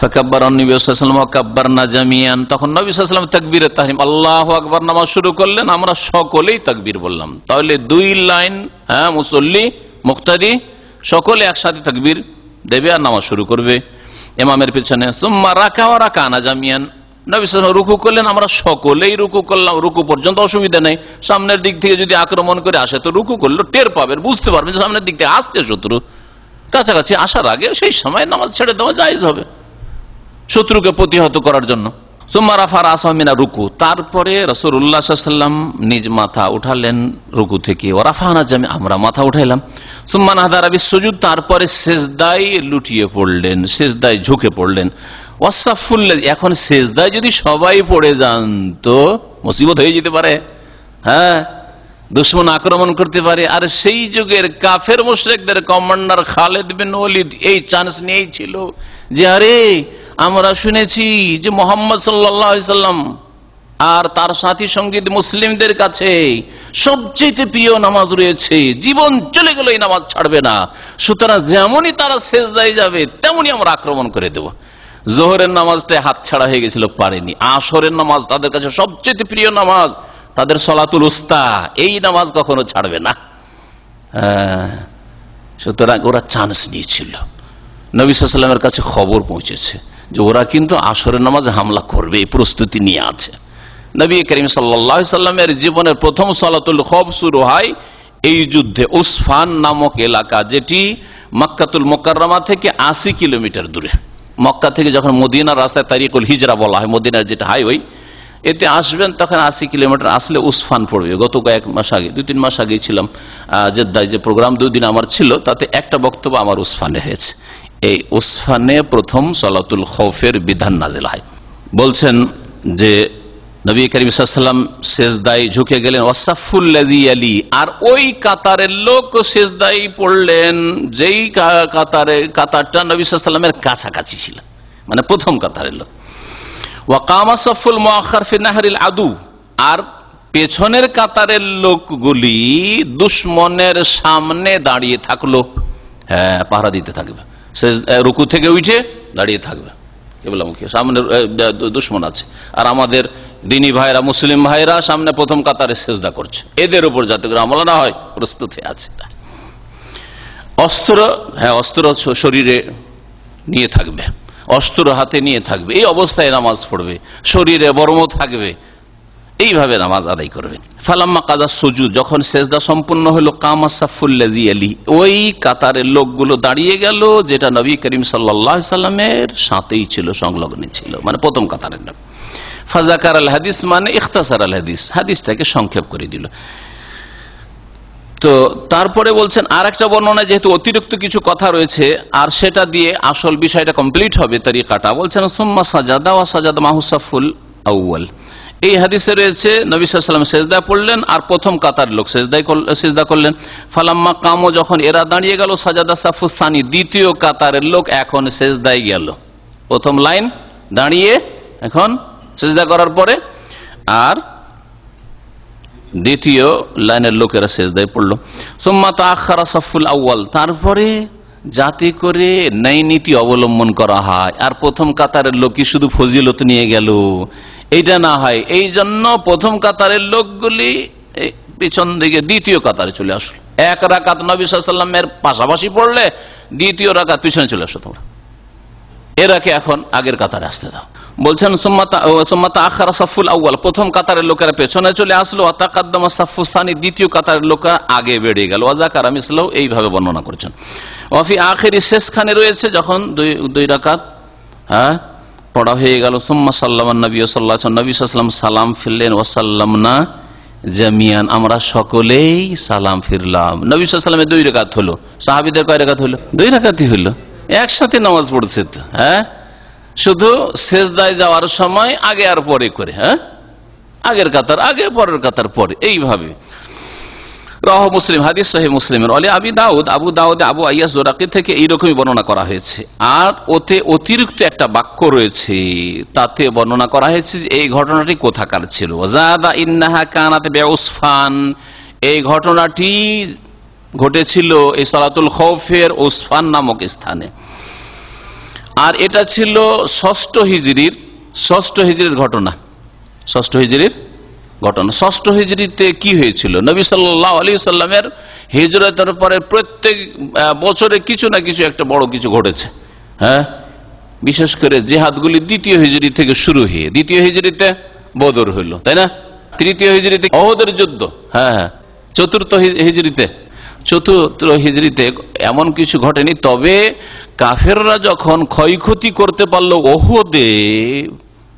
ফাকাব্বার নবী সাল্লাল্লাহু আলাইহি ওয়াসাল্লাম কাব্বারনা জামিয়ান, তখন নবী সাল্লাল্লাহু আলাইহি ওয়াসাল্লাম তাকবীরে তাহরিম আল্লাহু আকবার নামাজ শুরু করলেন, আমরা সকলেই তাকবীর বললাম। তাহলে দুই লাইন, মুসল্লি মুক্তাদি সকলে একসাথে তাকবীর দেবে আর নামাজ শুরু করবে ইমামের পিছনে। সুম্মা রাকা ওয়া রাকানা জামিয়ান, নবী সাল্লাল্লাহু আলাইহি ওয়াসাল্লাম রুকু করলেন, আমরা সকলেই রুকু করলাম। রুকু পর্যন্ত অসুবিধা নেই, সামনের দিক থেকে যদি আক্রমণ করে আসে তো রুকু করলো, টের পাবেন, বুঝতে পারবেন সামনের দিক থেকে আসছে শত্রু, কাছাকাছি আসার আগে সেই সময় নামাজ ছেড়ে দেওয়া জায়েজ হবে শত্রুকে প্রতিহত করার জন্য। সুম্মা রাফা রাসাহু মিনা রুকু, তারপরে রাসূলুল্লাহ সাল্লাল্লাহু আলাইহি ওয়াসাল্লাম নিজ মাথা উঠালেন রুকু থেকে। ওয়া রাফানা জামিআন, আমরা মাথা উঠাইলাম। সুম্মা নাহাদা বিস সুজুদ, তারপরে সিজদায় লুটিয়ে পড়লেন, সিজদায় ঝুঁকে পড়লেন। ওয়াসাফুল্লাযী, এখন সিজদায় যদি সবাই পড়ে যান তো মুসিবত হয়ে যেতে পারে, দুশমন আক্রমণ করতে পারে। আর সেই যুগের কাফের মুশরিকদের কমান্ডার খালিদ বিন ওয়ালিদ এই চান্স নিয়েই ছিল যে আরে আমরা শুনেছি যে মুহাম্মদ সাল্লাল্লাহু আলাইহি সাল্লাম আর তার সাথী সঙ্গী মুসলিমদের কাছে সবচেয়ে প্রিয় নামাজ রয়েছে, জীবন চলে গেল এই নামাজ ছাড়বে না, সুতরাং যেমনই তারা সিজদায় যাবে তেমনই আমরা আক্রমণ করে দেব। জোহরের নামাজটা হাতছাড়া হয়ে গেছিল, পারেনি। আসরের নামাজ তাদের কাছে সবচেয়ে প্রিয় নামাজ, তাদের সলাতুল উস্তা, এই নামাজ কখনো ছাড়বে না। সুতরাং ওরা চান্স নিয়েছিল। নবী সাল্লাল্লাহু আলাইহি ওয়াসাল্লামের কাছে খবর পৌঁছেছে যে ওরা কিন্তু আসরের নামাজে হামলা করবে, এই প্রস্তুতি নিয়ে আছে। নবী করিম সাল্লাল্লাহু আলাইহি ওয়াসাল্লামের জীবনের প্রথম সালাতুল খৌফ শুরু হয় এই যুদ্ধে। উসফান নামক এলাকা, যেটি মক্কাতুল মুকাররমা থেকে 80 কিলোমিটার দূরে। মক্কা থেকে যখন মদিনার রাস্তায় তারিকুল হিজরা বলা হয়, মদিনার যেটা হাইওয়ে, এতে আসবেন তখন 80 কিলোমিটার আসলে উসফান পড়বে। গত কয়েক মাস আগে, 2-3 মাস আগে ছিলাম জেদ্দায়, যে প্রোগ্রাম 2 দিন আমার ছিল, তাতে একটা বক্তব্য আমার উসফানে হয়েছে। এই উসফানে প্রথম সালাতুল খৌফের বিধান নাজিল হয়। বলছেন যে নবী করিম সাল্লাল্লাহু আলাইহি ওয়াসাল্লাম সিজদায় ঝুঁকে গেলেন। ওয়াসাফুল্লাযী ইয়ালি, আর ওই কাতারের লোক সিজদায় পড়লেন যেই কাতারটা নবী সাল্লাল্লাহু আলাইহি ওয়াসাল্লামের কাছাকাছি ছিল, মানে প্রথম কাতারের লোক। ওয়া কামা সাফুল মুআখার ফি নাহরিল আদু, আর পেছনের কাতারের লোকগুলি দুশমনের সামনে দাঁড়িয়ে থাকলো, পাহারা দিতে থাকবে, রুকু থেকে উঠে দাঁড়িয়ে থাকবে, কিবলামুখী, সামনে দুশমন আছে, আর আমাদের দিনী ভাইরা, মুসলিম ভাইরা সামনে প্রথম কাতারে সিজদা করছে, এদের উপর যাতে করে হামলা না হয় প্রস্তুত হয়ে আছে। অস্ত্র শরীরে নিয়ে থাকবে, অস্ত্র হাতে নিয়ে থাকবে, এই অবস্থায় নামাজ পড়বে, শরীরে বর্ম থাকবে, এইভাবে নামাজ আদায় করবে। ফালাম্মা কাজা সুজুদ, যখন সেজদা সম্পূর্ণ হলো, কামা সাফুল্লাযী ইয়ালি, ওই কাতারের লোকগুলো দাঁড়িয়ে গেল যেটা নবী করিম সাল্লাল্লাহু আলাইহি সাল্লামের সাথেই ছিল, সংলগ্ন ছিল, মানে প্রথম কাতারের লোক। ফাযাকার আল হাদিস, মানে ইখতাসার আল হাদিস, হাদিসটাকে সংক্ষেপ করে দিল। তো তারপরে বলছেন আর একটা বর্ণনা, যেহেতু অতিরিক্ত কিছু কথা রয়েছে আর সেটা দিয়ে আসল বিষয়টা কমপ্লিট হবে তরিকাটা, বলছেন সুম্মা সাজাদা ওয়া সাজাদা মাহু সাফুল আউয়াল। এই হাদিসে রয়েছে নবী সাল্লাল্লাহু আলাইহি ওয়াসাল্লাম সিজদা পড়লেন আর প্রথম কাতার লোক সিজদা করলেন। ফালাম্মা কামো, যখন এরা দাঁড়িয়ে গেল, সাজাদা সাফুস সানি, দ্বিতীয় কাতারের লোক এখন সিজদায় গেল। প্রথম লাইন দাঁড়িয়ে এখন সিজদা করার পরে আর দ্বিতীয় লাইনের লোকেরা সিজদায় পড়লো। সুম্মা তাআখারা সাফুল আউয়াল, তারপরে যাতে করে ন্যায় নীতি অবলম্বন করা হয় আর প্রথম কাতারের লোকই শুধু ফজিলত নিয়ে গেল এইটা না হয়, এই জন্য প্রথম কাতারের লোকগুলি পিছন দিকে দ্বিতীয় কাতারে চলে আসলো। এক রাকাত নবী সাল্লাল্লাহু আলাইহি ওয়াসাল্লামের পাশাপাশি পড়লে দ্বিতীয় রাকাত পিছনে চলে আসো তোমরা, এরাকে এখন আগের কাতারে আসতে দাও। বলছেন সুম্মা তাআখারা সাফুল আউয়াল, প্রথম কাতারের লোকেরা পেছনে চলে আসলো। ওয়া তাকাদ্দামা সাফু সানি, দ্বিতীয় কাতারের লোকেরা আগে বেড়ে গেল। ওয়া যাকারা মিসলাহু, এইভাবে বর্ণনা করেছেন। ওয়া ফি আখিরি, শেষখানে রয়েছে যখন দুই রাকাত পড়া হয়ে গেল, সুম্মা সাল্লামান নবী সাল্লাল্লাহু আলাইহি ওয়াসাল্লাম, নবী সাল্লাল্লাহু আলাইহি ওয়াসাল্লাম সালাম ফিরলেন। ওয়া সাল্লামনা জামিয়ান, আমরা সকলেই সালাম ফিরলাম। নবী সাল্লাল্লাহু আলাইহি ওয়াসাল্লামের 2 রাকাত হলো, সাহাবীদের কয় রাকাত হলো? 2 রাকাতই হলো, একসাথে নামাজ পড়ছে তো। শুধু সিজদায় যাওয়ার সময় আগে আর পরে করে, আগের কাতার আগে, পরের কাতার পরে, এইভাবে। রাওয়াহু মুসলিম, হাদিস সহিহ মুসলিমের। ওয়ালি আবু দাউদ আবু আইয়াস জোরাকি থেকে এইরকমই বর্ণনা করা হয়েছে। আর ওতে অতিরিক্ত একটা বাক্য রয়েছে, তাতে বর্ণনা করা হয়েছে যে এই ঘটনাটি কোথাকার ছিল। ওয়াজাদা ইন্নাহা কানাত বিউসফান, এই ঘটনাটি ঘটেছিল এই সালাতুল খৌফের উসফান নামক স্থানে। আর এটা ছিল ষষ্ঠ হিজরির ঘটনা। ষষ্ঠ হিজরিতে কি হয়েছিল? নবী সাল্লাল্লাহু আলাইহি সাল্লামের হিজরতের পরে প্রত্যেক বছরে কিছু না কিছু একটা বড় কিছু ঘটেছে। হ্যাঁ, বিশেষ করে জিহাদগুলি দ্বিতীয় হিজরি থেকে শুরু হয়ে, দ্বিতীয় হিজরিতে বদর হইল, তাই না? তৃতীয় হিজরিতে উহুদের যুদ্ধ, হ্যাঁ, চতুর্থ হিজরিতে এমন কিছু ঘটেনি। তবে কাফেররা যখন ক্ষয়ক্ষতি করতে পারলো উহুদে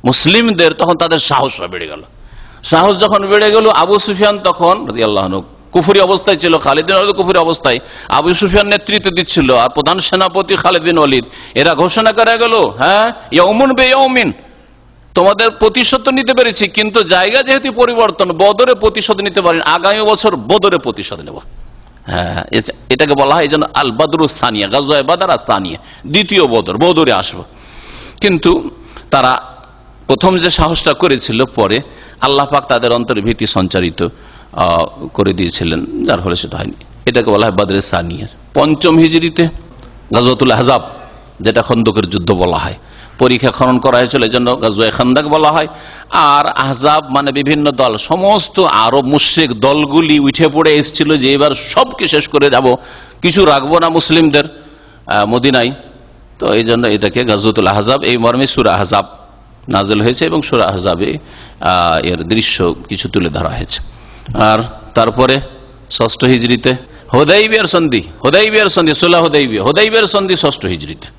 মুসলিমদের, তখন তাদের সাহসটা বেড়ে গেল। সাহস যখন বেড়ে গেল, আবু সুফিয়ান তখন রাদিয়াল্লাহু আনহু কুফরি অবস্থায় ছিল, খালিদ বিন ওয়ালিদ কুফরি অবস্থায়, আবু সুফিয়ান নেতৃত্ব দিচ্ছিল, আর প্রধান সেনাপতি খালিদ বিন ওয়ালিদ। এরা ঘোষণা করে গেল, হ্যাঁ, ইয়াউমুন বিয়াউমিন, তোমাদের প্রতিশোধ নিতে পেরেছি, কিন্তু জায়গা যেহেতু পরিবর্তন, বদরে প্রতিশোধ নিতে পারেন, আগামী বছর বদরে প্রতিশোধ নেব। হ্যাঁ, এটাকে বলা হয় এই জন্য আল বাদরু সানিয়া, গাজওয়ায়ে বাদর আর সানিয়া, দ্বিতীয় বদরে আসবো। কিন্তু তারা প্রথম যে সাহসটা করেছিল, পরে আল্লাহ পাক তাদের অন্তরে ভীতি সঞ্চারিত করে দিয়েছিলেন, যার ফলে সেটা হয়নি। এটাকে বলা হয় বদরে সানিয়া। পঞ্চম হিজরিতে গাজওয়াতুল আহজাব, যেটা খন্দকের যুদ্ধ বলা হয়, পরীক্ষা খনন করা হয়েছিল, এই জন্য গাজওয়ায়ে খান্দাক বলা হয়। আর আহজাব মানে বিভিন্ন দল, সমস্ত আরব মুশরিক দলগুলি উঠে পড়ে এসেছিল যে এবার সবকে শেষ করে যাব, কিছু রাখবো না মুসলিমদের মদিনায়। তো এই জন্য এটাকে গাজওয়াতুল আহজাব, এই মর্মে সূরা আহজাব নাযিল হয়েছে এবং সূরা আহজাবে এর দৃশ্য কিছু তুলে ধরা হয়েছে। আর তারপরে ষষ্ঠ হিজরিতে হুদাইবিয়ার সন্ধি, সুলহ হুদাইবিয়ার সন্ধি ষষ্ঠ হিজরিতে।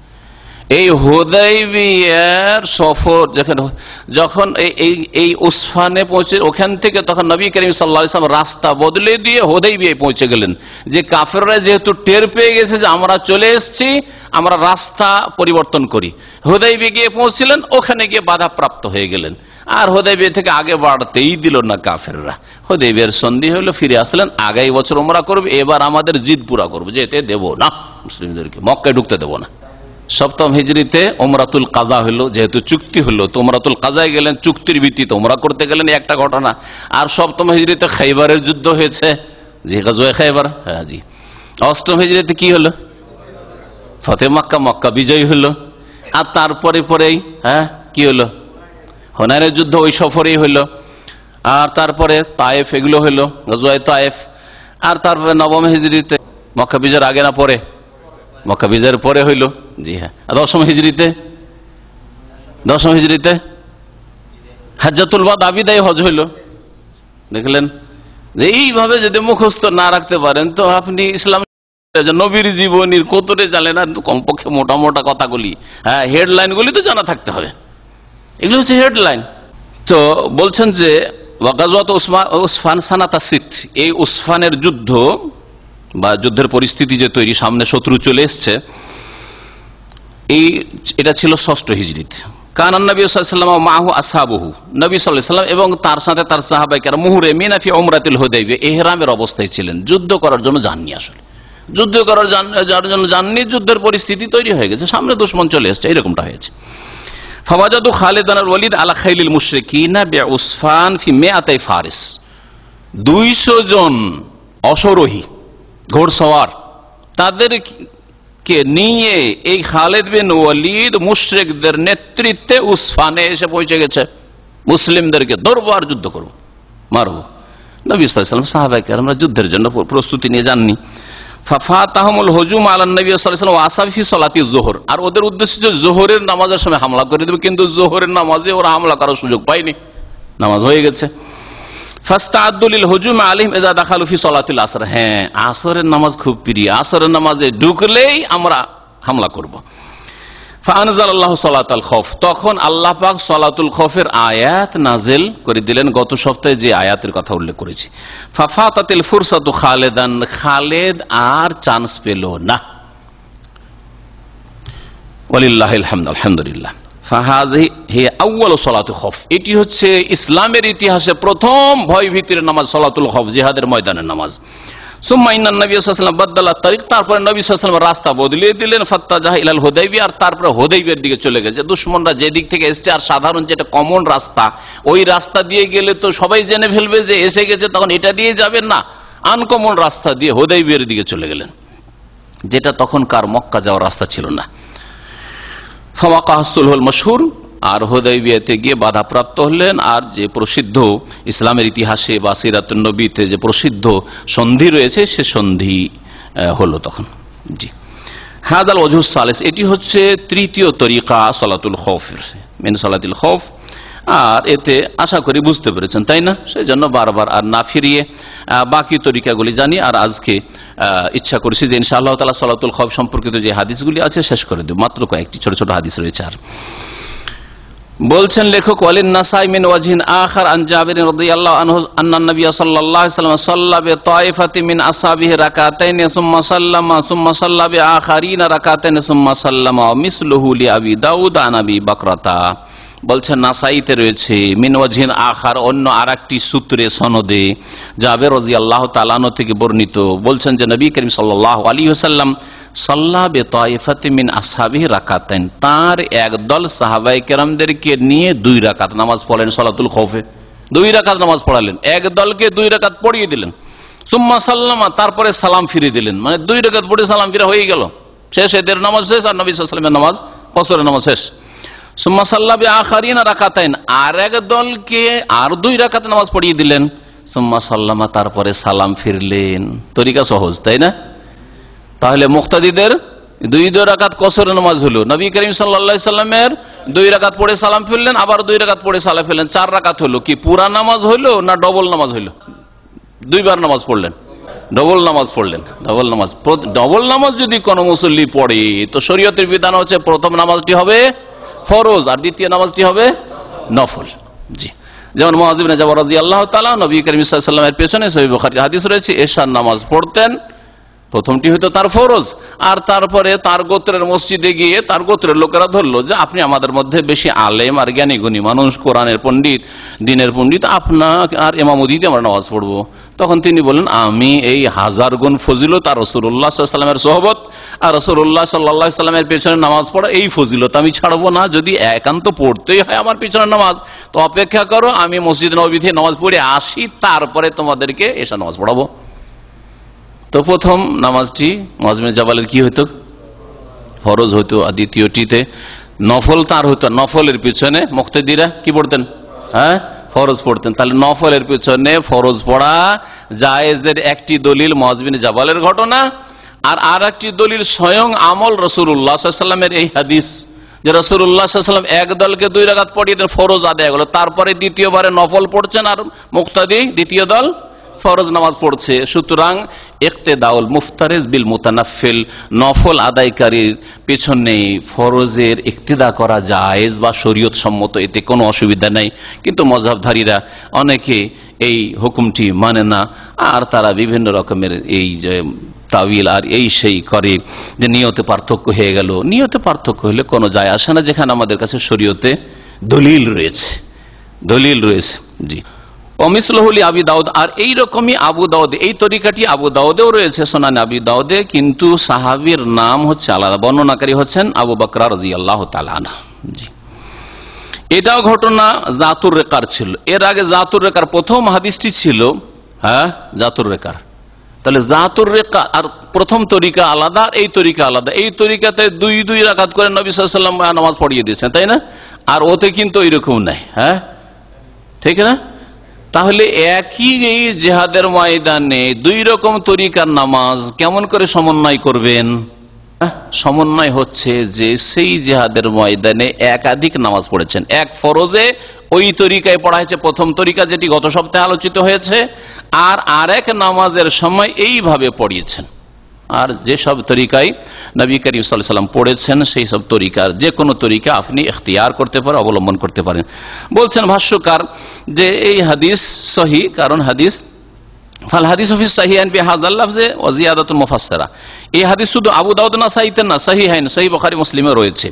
এই হুদাইবিয়ার সফর যখন এই উসফানে পৌঁছে, ওখান থেকে তখন নবী করিম সাল্লাল্লাহু আলাইহি ওয়াসাল্লাম রাস্তা বদলে দিয়ে হুদাইবিয়ায় পৌঁছে গেলেন। যে কাফেররা যেহেতু টের পেয়ে গেছে যে আমরা চলে এসেছি, আমরা রাস্তা পরিবর্তন করি, হুদাইবিয়া গিয়ে পৌঁছলেন, ওখানে গিয়ে বাধাপ্রাপ্ত হয়ে গেলেন। আর হুদাইবিয়া থেকে আগে বাড়তেই দিল না কাফেররা। হুদাইবিয়ার সন্ধি হলো, ফিরে আসলেন, আগামী বছর উমরা করবে, এবার আমাদের জিদ পুরা করবো, যেতে দেব না মুসলিমদেরকে, মক্কায় ঢুকতে দেব না। সপ্তম হিজরিতে উমরাতুল কাজা হলো, যেহেতু চুক্তি হলো, তো উমরাতুল কাজায় গেলেন, চুক্তির ভিত্তিতে উমরা করতে গেলেন, একটা ঘটনা। আর সপ্তম হিজরিতে খাইবারের যুদ্ধ হয়েছে, যে গাজওয়ে খাইবার, হ্যাঁ জি। অষ্টম হিজরিতে কি হলো? ফতে মক্কা, মক্কা বিজয় হলো। আর তারপরে পরেই কি হলো? হুনাইনের যুদ্ধ ওই সফরেই হলো। আর তারপরে তায়েফ, এগুলো হলো গাজওয়ে তায়েফ। আর তারপরে নবম হিজরিতে, মক্কা বিজয়ের আগে না পরে? মক্কা বিজয়ের পরে হইল, জি হ্যাঁ। দশম হিজরিতে হজ্জাতুল বাদা, বিদায় হজ হইল। দেখলেন যে এইভাবে যদি মুখস্থ না রাখতে পারেন, তো আপনি ইসলাম নবীর জীবনীর কতরে জানেন, আর কমপক্ষে মোটা মোটা কথাগুলি, হ্যাঁ, হেডলাইনগুলি তো জানা থাকতে হবে। এগুলো হচ্ছে হেডলাইন। তো বলছেন যে গাজওয়াত উসফান সানাতা সিত, এই উসফানের যুদ্ধ বা যুদ্ধের পরিস্থিতি যে তৈরি, সামনে শত্রু চলে এসছে, এটা ছিল ষষ্ঠ হিজরিতে। কানান নবী সাল্লাল্লাহু আলাইহি ওয়াসাল্লাম মাহু আসহাবুহু, নবী সাল্লাল্লাহু আলাইহি ওয়াসাল্লাম এবং তার সাথে তার সাহাবায়ে মুহরিমিনা ফি উমরাতিল হুদাইবিয়া, ইহরামের অবস্থায় ছিলেন, যুদ্ধ করার জন্য যাননি। আসলে যুদ্ধ করার জন্য যাননি, যুদ্ধের পরিস্থিতি তৈরি হয়ে গেছে, সামনে দুশমন চলে এসছে, এরকমটা হয়েছে। ফাওয়াজাদু খালিদান আল ওয়ালিদ আলা খাইলিল মুশরিকিনা বিউসফান ফি মিআতাই ফারিস, 200 জন অশ্বরোহী ঘোড়সওয়ার, তাদেরকে নিয়ে এই খালিদ বিন ওয়ালিদ মুশরিকদের নেতৃত্বে উসফানে এসে পৌঁছে গেছে। মুসলিমদেরকে ধরবো আর যুদ্ধ করবো, মারবো। নবী সাল্লাল্লাহু আলাইহি ওয়াসাল্লাম সাহাবায়ে কেরামরা যুদ্ধের জন্য প্রস্তুতি নিয়ে যাননি। ফাফাতাহুমুল হুজুম আলা নবী সাল্লাল্লাহু আলাইহি ওয়াসাল্লাম ওয়া আসহাবি ফি সালাতি যুহর, আর ওদের উদ্দেশ্য যে যোহরের নামাজের সময় হামলা করে দেবে, কিন্তু যোহরের নামাজে ওরা হামলা করার সুযোগ পায়নি, নামাজ হয়ে গেছে। ফাস্তাআদ্দুল হুজুম আলাইহিম ইযা দাখালু ফি সালাতিল আসর, হ্যাঁ, আসরের নামাজ খুব প্রিয়, আসরের নামাজে ঢুকলেই আমরা হামলা করব। ফাআনজালাল্লাহু সালাতাল খৌফ, তখন আল্লাহ পাক সালাতুল খৌফের আয়াত নাজিল করে দিলেন। গত সপ্তাহে যে আয়াতের কথা উল্লেখ করেছি, ফাফাতাতিল ফুরসাতু খালিদান, খালিদ আর চান্স পেল না। ওয়ালিল্লাহিল হামদ, আলহামদুলিল্লাহ। ফাহাযি হিয়া আউয়ালু সালাতুল খৌফ, এটি হচ্ছে ইসলামের ইতিহাসে প্রথম ভয় ভীতির নামাজ সালাতুল খৌফ, জিহাদের ময়দানের নামাজ। সুম্মা ইন্নান নবী সাল্লাল্লাহু আলাইহি ওয়াসাল্লাম বাদদালা তারিক, তারপরে নবী সাল্লাল্লাহু আলাইহি ওয়াসাল্লাম রাস্তা বদলিয়ে দিলেন। ফাত্তাজাহা ইলাল হুদাইবিয়া, আর তারপরে হুদাইবিয়ার দিকে চলে গেছে। দুশমনরা যে দিক থেকে এসেছে আর সাধারণ যেটা কমন রাস্তা, ওই রাস্তা দিয়ে গেলে তো সবাই জেনে ফেলবে যে এসে গেছে, তখন এটা দিয়ে যাবেন না, আনকমন রাস্তা দিয়ে হুদাইবিয়ার দিকে চলে গেলেন, যেটা তখনকার মক্কা যাওয়ার রাস্তা ছিল না। ফাওয়াকাআ সুলহুল মাশহুর, আর হুদাইবিয়াতে গিয়ে বাধাপ্রাপ্ত হলেন। আর যে প্রসিদ্ধ ইসলামের ইতিহাসে বা সিরাতুন নবীতে যে প্রসিদ্ধ সন্ধি রয়েছে, সে সন্ধি হলো তখন। জি, হাদাল ওয়াজহুস সালিস, এটি হচ্ছে তৃতীয় তরিকা সালাতুল খৌফ, মিন সালাতুল খৌফ। আর এতে আশা করি বুঝতে পেরেছেন, তাই না? সেই জন্য বারবার আর না ফিরিয়ে বাকি তরিকাগুলি জানি। আর আজকে ইচ্ছা করেছি যে ইনশাআল্লাহ তাআলা সালাতুল খৌফ সম্পর্কিত যে হাদিসগুলি আছে শেষ করে দেব। মাত্র কয়েকটি ছোট ছোট হাদিস রয়েছে। আর বলছেন লেখক, ওয়ালিন নাসাই মিন ওয়াজহিন আখার আন জাবির রাদিয়াল্লাহু আনহু আন্না নবী সাল্লাল্লাহু আলাইহি ওয়াসাল্লাম সাল্লা বিতাইফাতি মিন আসহাবিহি রাকাতাইন সুম্মা সাল্লা বিআখারিনা রাকাতাইন সুম্মা সাল্লামা, মিসলুহু লিআবি দাউদ আন আবি বকরাতা। বলছেন নাসাইতে রয়েছে মিন ওয়াজহিন আখার, অন্য আরেকটি সূত্রে সনদে জাবির রাদিয়াল্লাহু তাআলা আনহু থেকে বর্ণিত। বলছেন যে নবী করিম সাল্লাল্লাহু আলাইহি ওয়াসাল্লাম সাল্লা বিতাইফাতি মিন আসহাবিহি রাকাতাইন, তার একদল সাহাবায়ে কেরামদেরকে নিয়ে 2 রাকাত নামাজ পড়লেন সালাতুল খৌফে। 2 রাকাত নামাজ পড়ালেন, এক দলকে 2 রাকাত পড়িয়ে দিলেন। সুম্মা সাল্লামা, তারপরে সালাম ফিরিয়ে দিলেন, মানে 2 রাকাত পড়ে সালাম ফিরা হয়ে গেল, শেষ, এদের নামাজ শেষ। আর নবী সাল্লাল্লাহু আলাইহি ওয়াসাল্লামের নামাজ, কসরের নামাজ শেষ। সুম্মা সাল্লা বিআখারিনা রাকাতাইন, আর এক দলকে আর 2 রাকাত নামাজ পড়িয়ে দিলেন। সুম্মা সাল্লামা, তারপরে সালাম ফিরলেন। তরিকা সহজ, তাই না? তাহলে মুক্তাদিদের 2 রাকাত কসরের নামাজ হলো, নবী করিম সাল্লাল্লাহু আলাইহি সাল্লামের 2 রাকাত পড়ে সালাম ফিরলেন, আবার 2 রাকাত পড়ে সালাম ফিরলেন, 4 রাকাত হলো। কি পুরা নামাজ হলো না ডবল নামাজ হলো? 2 বার নামাজ পড়লেন, ডবল নামাজ পড়লেন। ডবল নামাজ যদি কোন মুসল্লি পড়ে, তো শরীয়তের বিধান হচ্ছে প্রথম নামাজটি হবে ফরজ আর দ্বিতীয় নামাজটি হবে নফল। জি, যেমন মুআয ইবনে জাবাল রাদিয়াল্লাহু তাআলা নবী করিম সাল্লাল্লাহু আলাইহি ওয়াসাল্লামের পেছনে সহিহ বুখারী হাদিস রয়েছে, এশার নামাজ পড়তেন, প্রথমটি হয়তো তার ফরজ, আর তারপরে তার গোত্রের মসজিদে গিয়ে তার গোত্রের লোকেরা ধরলো যে আপনি আমাদের মধ্যে বেশি আলেম আর জ্ঞানী গুণী মানুষ, কোরআনের পণ্ডিত, দ্বীনের পণ্ডিত, আপনার আর ইমামতিতে আমরা নামাজ পড়বো। তখন তিনি বলেন, আমি এই 1000 গুণ ফজিলত আর রাসূলুল্লাহ সাল্লাল্লাহু আলাইহি ওয়াসাল্লামের সোহবত আর রাসূলুল্লাহ সাল্লাল্লাহু আলাইহি ওয়াসাল্লামের পেছনে নামাজ পড়া, এই ফজিলত আমি ছাড়বো না। যদি একান্ত পড়তেই হয় আমার পেছনে নামাজ, তো অপেক্ষা করো, আমি মসজিদ নববী থেকে নামাজ পড়ে আসি, তারপরে তোমাদেরকে এসে নামাজ পড়াবো। তো প্রথম নামাজটি মুআয ইবনে জাবালের কি হতো? ফরজ হইতো, আর দ্বিতীয়টিতে নফল তার হইতো। নফলের পিছনে মুক্তাদিরা কি পড়তেন? হ্যাঁ, ফরজ পড়তেন। তাহলে নফলের পিছনে ফরজ পড়া জায়েজের একটি দলিল মুআয ইবনে জাবালের ঘটনা, আর একটি দলিল স্বয়ং আমল রাসূলুল্লাহ সাল্লাল্লাহু আলাইহি ওয়াসাল্লামের এই হাদিস, যে রাসূলুল্লাহ সাল্লাল্লাহু আলাইহি ওয়াসাল্লাম এক দলকে 2 রাকাত পড়িয়ে দেন, ফরজ আদায় হলো, তারপরে দ্বিতীয়বারে নফল পড়ছেন, আর মুক্তাদি দ্বিতীয় দল ফরজ নামাজ পড়ছে। সুতরাং ইক্তেদাউল মুফতারিজ বিল মুতানাফিল, নফল আদায়কারীর পেছনে ফরজের ইক্তেদা করা জায়েজ বা শরীয়ত সম্মত, এতে কোনো অসুবিধা নাই। কিন্তু মযহাবধারীরা অনেকে এই হুকুমটি মানে না, আর তারা বিভিন্ন রকমের এই যে তাওয়িল আর এই সেই করে, যে নিয়তে পার্থক্য হয়ে গেল। নিয়তে পার্থক্য হলে কোনো যায় আসে না, যেখানে আমাদের কাছে শরীয়তে দলিল রয়েছে, দলিল রয়েছে। জি, অমিসলহুলি আবি দাউদ, আর এই রকমই আবু দাউদ, এই তরিকাটি আবু দাউদেও রয়েছে, সুনান আবি দাউদে, কিন্তু সাহাবীর নাম হচ্ছে আলাদা, বর্ণনাকারী হচ্ছেন আবু বকর রাদিয়াল্লাহু তাআলা আনহু। জি, এটাও ঘটনা জাতুর রেকার ছিল। এর আগে জাতুর রেকার প্রথম হাদিসটি ছিল, হ্যাঁ, জাতুর রেকার। তাহলে জাতুর রেকা আর প্রথম তরিকা আলাদা, এই তরিকা আলাদা। এই তরিকাতে 2 রাকাত করে নবী সাল্লাল্লাহু আলাইহি ওয়াসাল্লাম নামাজ পড়িয়ে দিয়েছেন, তাই না? আর ওতে কিন্তু এরকম নাই, হ্যাঁ, ঠিক না? তাহলে একই এই জিহাদের ময়দানে 2 রকম তরিকার নামাজ কেমন করে সমন্বয় করবেন? সমন্বয় হচ্ছে যে সেই জিহাদের ময়দানে একাধিক নামাজ পড়েছেন, এক ফরজে ওই তরিকায় পড়া হয়েছে, প্রথম তরিকা যেটি গত সপ্তাহে আলোচিত হয়েছে, আর আরেক নামাজের সময় এইভাবে পড়িয়েছেন। আর যেসব তরিকায় নবী করিম সাল্লাল্লাহু আলাইহি ওয়াসাল্লাম পড়েছেন, সেই সব তরিকার যে কোনো তরিকা আপনি ইখতিয়ার করতে পারেন, অবলম্বন করতে পারেন। বলছেন ভাষ্যকার যে এই হাদিস সহিহ, কারণ হাদিস ফাল হাদিস ফি সাহিহাইন বিহাযাল লাফযে ওয়া জিয়াদাতুন মুফাসসারা, এই হাদিস শুধু আবু দাউদ নাসাইতে না, সহিহাইন, সহিহ বুখারী মুসলিমে রয়েছে।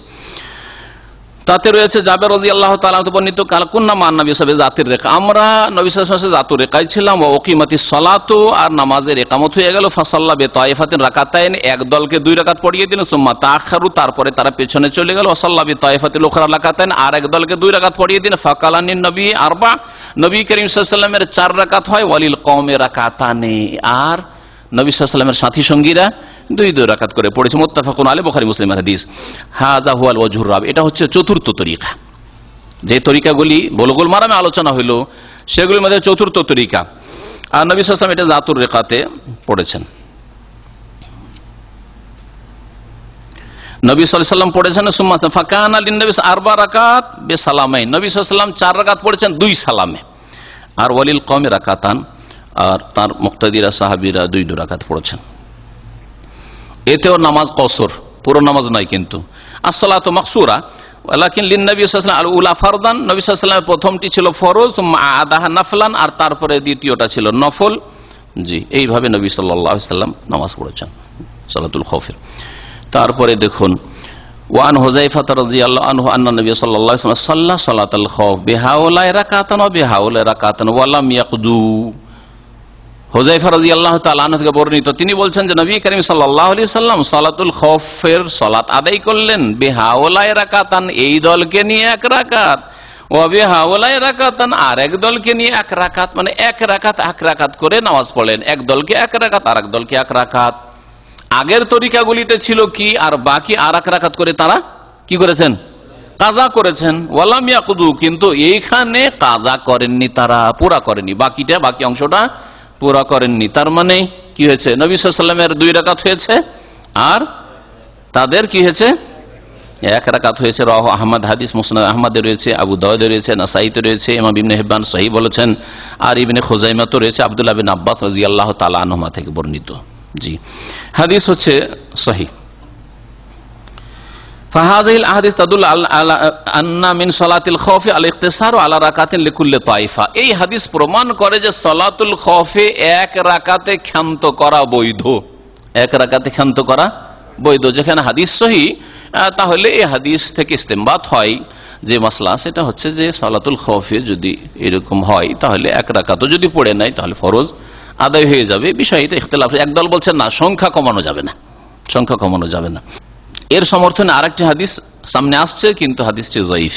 তাতে রয়েছে জাবের রাদিয়াল্লাহু তাআলা বর্ণিত কাল কুন্না মান নবী সাল্লাল্লাহু আলাইহি জাতির রেকা, আমরা নবী সাল্লাল্লাহু আলাইহি ওয়াসাল্লাম জাতুর রেকায় ছিলাম। ওয়া উকিমাতিস সালাতু, আর নামাজের ইকামত হয়ে গেল। ফাসাল্লা বিতাইফাতিন রাকাতাইন, এক দলকে 2 রাকাত পড়িয়ে দিলেন। সুম্মা তাআখারু, তারপরে তারা পেছনে চলে গেল। ওয়াসাল্লা বিতাইফাতিল উখরা রাকাতাইন, আর এক দলকে 2 রাকাত পড়িয়ে দিলেন। ফাকালানিন নবী আরবা, নবী করিম সাল্লাল্লাহু আলাইহি ওয়াসাল্লামের 4 রাকাত হয়। ওয়ালিল কওমে রাকাতানি, আর নবী সাল্লাল্লাহু আলাইহি ওয়াসাল্লামের সাথী সঙ্গীরা 2 রাকাত করে পড়েছে। মুত্তাফাকুন আলাইহি, বুখারী মুসলিমের হাদিস। হাযা হুয়াল ওয়াজহুর রাবি, এটা হচ্ছে চতুর্থ তরিকা। যে তরিকাগুলি বুলুগুল মারামে আলোচনা হইল সেগুলির মধ্যে চতুর্থ তরিকা। আর নবী সাল্লাল্লাহু আলাইহি ওয়াসাল্লাম এটা জাতুর রেকাতে পড়েছেন। নবী সাল্লাল্লাহু আলাইহি ওয়াসাল্লাম পড়েছেন সুম্মা ফাকানা লিন-নবী 4 রাকাত বিসালামাইন, নবী সাল্লাল্লাহু আলাইহি ওয়াসাল্লাম 4 রাকাত পড়েছেন 2 সালামে। আর ওয়ালিল কওমি রাকাতান, আর তার মুক্তাদিরা সাহাবীরা 2 রাকাত পড়েছেন। এতেও নামাজ কসর, পুরো নামাজ নয় কিন্তু। as-সালাতু মাকসুরা ওয়ালাকিন লিন-নবী সাল্লাল্লাহু আলাইহি ওয়াসাল্লাম আল-উলা ফারদান, নবী সাল্লাল্লাহু আলাইহি ওয়াসাল্লামের প্রথমটি ছিল ফরজ, আদাহা নাফলান, আর তারপরে দ্বিতীয়টা ছিল নফল। জি, এইভাবে নবী সাল্লাল্লাহু আলাইহি ওয়াসাল্লাম নামাজ পড়েছেন সালাতুল খাউফের। তারপরে দেখুন ওয়ান হুযায়ফা রাদিয়াল্লাহু আনহু আন্না নবী সাল্লাল্লাহু আলাইহি ওয়াসাল্লাম সাল্লা সালাতাল খাউফ বিহাউলাই রাকাতান ওয়া বিহাউলাই রাকাতান ওয়া লাম ইয়াকদু। হুযায়ফা রাদিয়াল্লাহু তাআলা আনহু থেকে বর্ণিত, তিনি বলছেন যে নবী করিম সাল্লাল্লাহু আলাইহি ওয়াসাল্লাম সালাতুল খাউফের সালাত আদায় করলেন বিহাউলাই রাকাতান, এই দলকে নিয়ে 1 রাকাত, ওয়া বিহাউলাই রাকাতান, আর এক দলকে নিয়ে 1 রাকাত, মানে 1 রাকাত 1 রাকাত করে নামাজ পড়লেন। এক দলকে 1 রাকাত, আর এক দলকে 1 রাকাত। আগের তরিকাগুলিতে ছিল কি, আর বাকি আর 1 রাকাত করে তারা কি করেছেন, কাজা করেছেন। ওয়ালাম ইয়াকুদু, কিন্তু এইখানে কাজা করেননি, তারা পুরা করেননি, বাকি অংশটা পুরা করেননি। তার মানে কি হয়েছে, নবী সাল্লাল্লাহু আলাইহি ওয়াসাল্লামের 2 রাকাত হয়েছে, আর তাদের কি হয়েছে, 1 রাকাত হয়েছে। রাওয়াহু আহমদ, হাদিস মুসনাদ আহমদে রয়েছে, আবু দাউদে রয়েছে, নাসাইতে রয়েছে, ইমাম ইবনে হিব্বান সহিহ বলেছেন, আর ইবনে খুজাইমাতে রয়েছে আব্দুল্লাহ বিন আব্বাস রাদিয়াল্লাহু তাআলা আনহুমা থেকে বর্ণিত। জি, হাদিস হচ্ছে সহিহ। ফাহাযিহিল আহাদিস তাদুল্লু আলা আন্না মিন সালাতিল খাউফি আল ইখতিসারু আলা রাকাতিন লিকুল্লি তাইফা, এই হাদিস প্রমাণ করে যে সালাতুল খাউফে 1 রাকাতে ক্ষান্ত করা বৈধ, 1 রাকাতে ক্ষান্ত করা বৈধ। যেখানে হাদিস সহিহ, তাহলে এই হাদিস থেকে ইস্তেমবাত হয় যে মাসলা, সেটা হচ্ছে যে সালাতুল খাউফে যদি এরকম হয় তাহলে 1 রাকাতও যদি পড়ে নাই তাহলে ফরজ আদায় হয়ে যাবে। বিষয়টা ইখতিলাফ, একদল বলছেন না, সংখ্যা কমানো যাবে না, সংখ্যা কমানো যাবে না। এর সমর্থনে আরেকটি হাদিস সামনে আসছে, কিন্তু হাদিসটি যায়ীফ।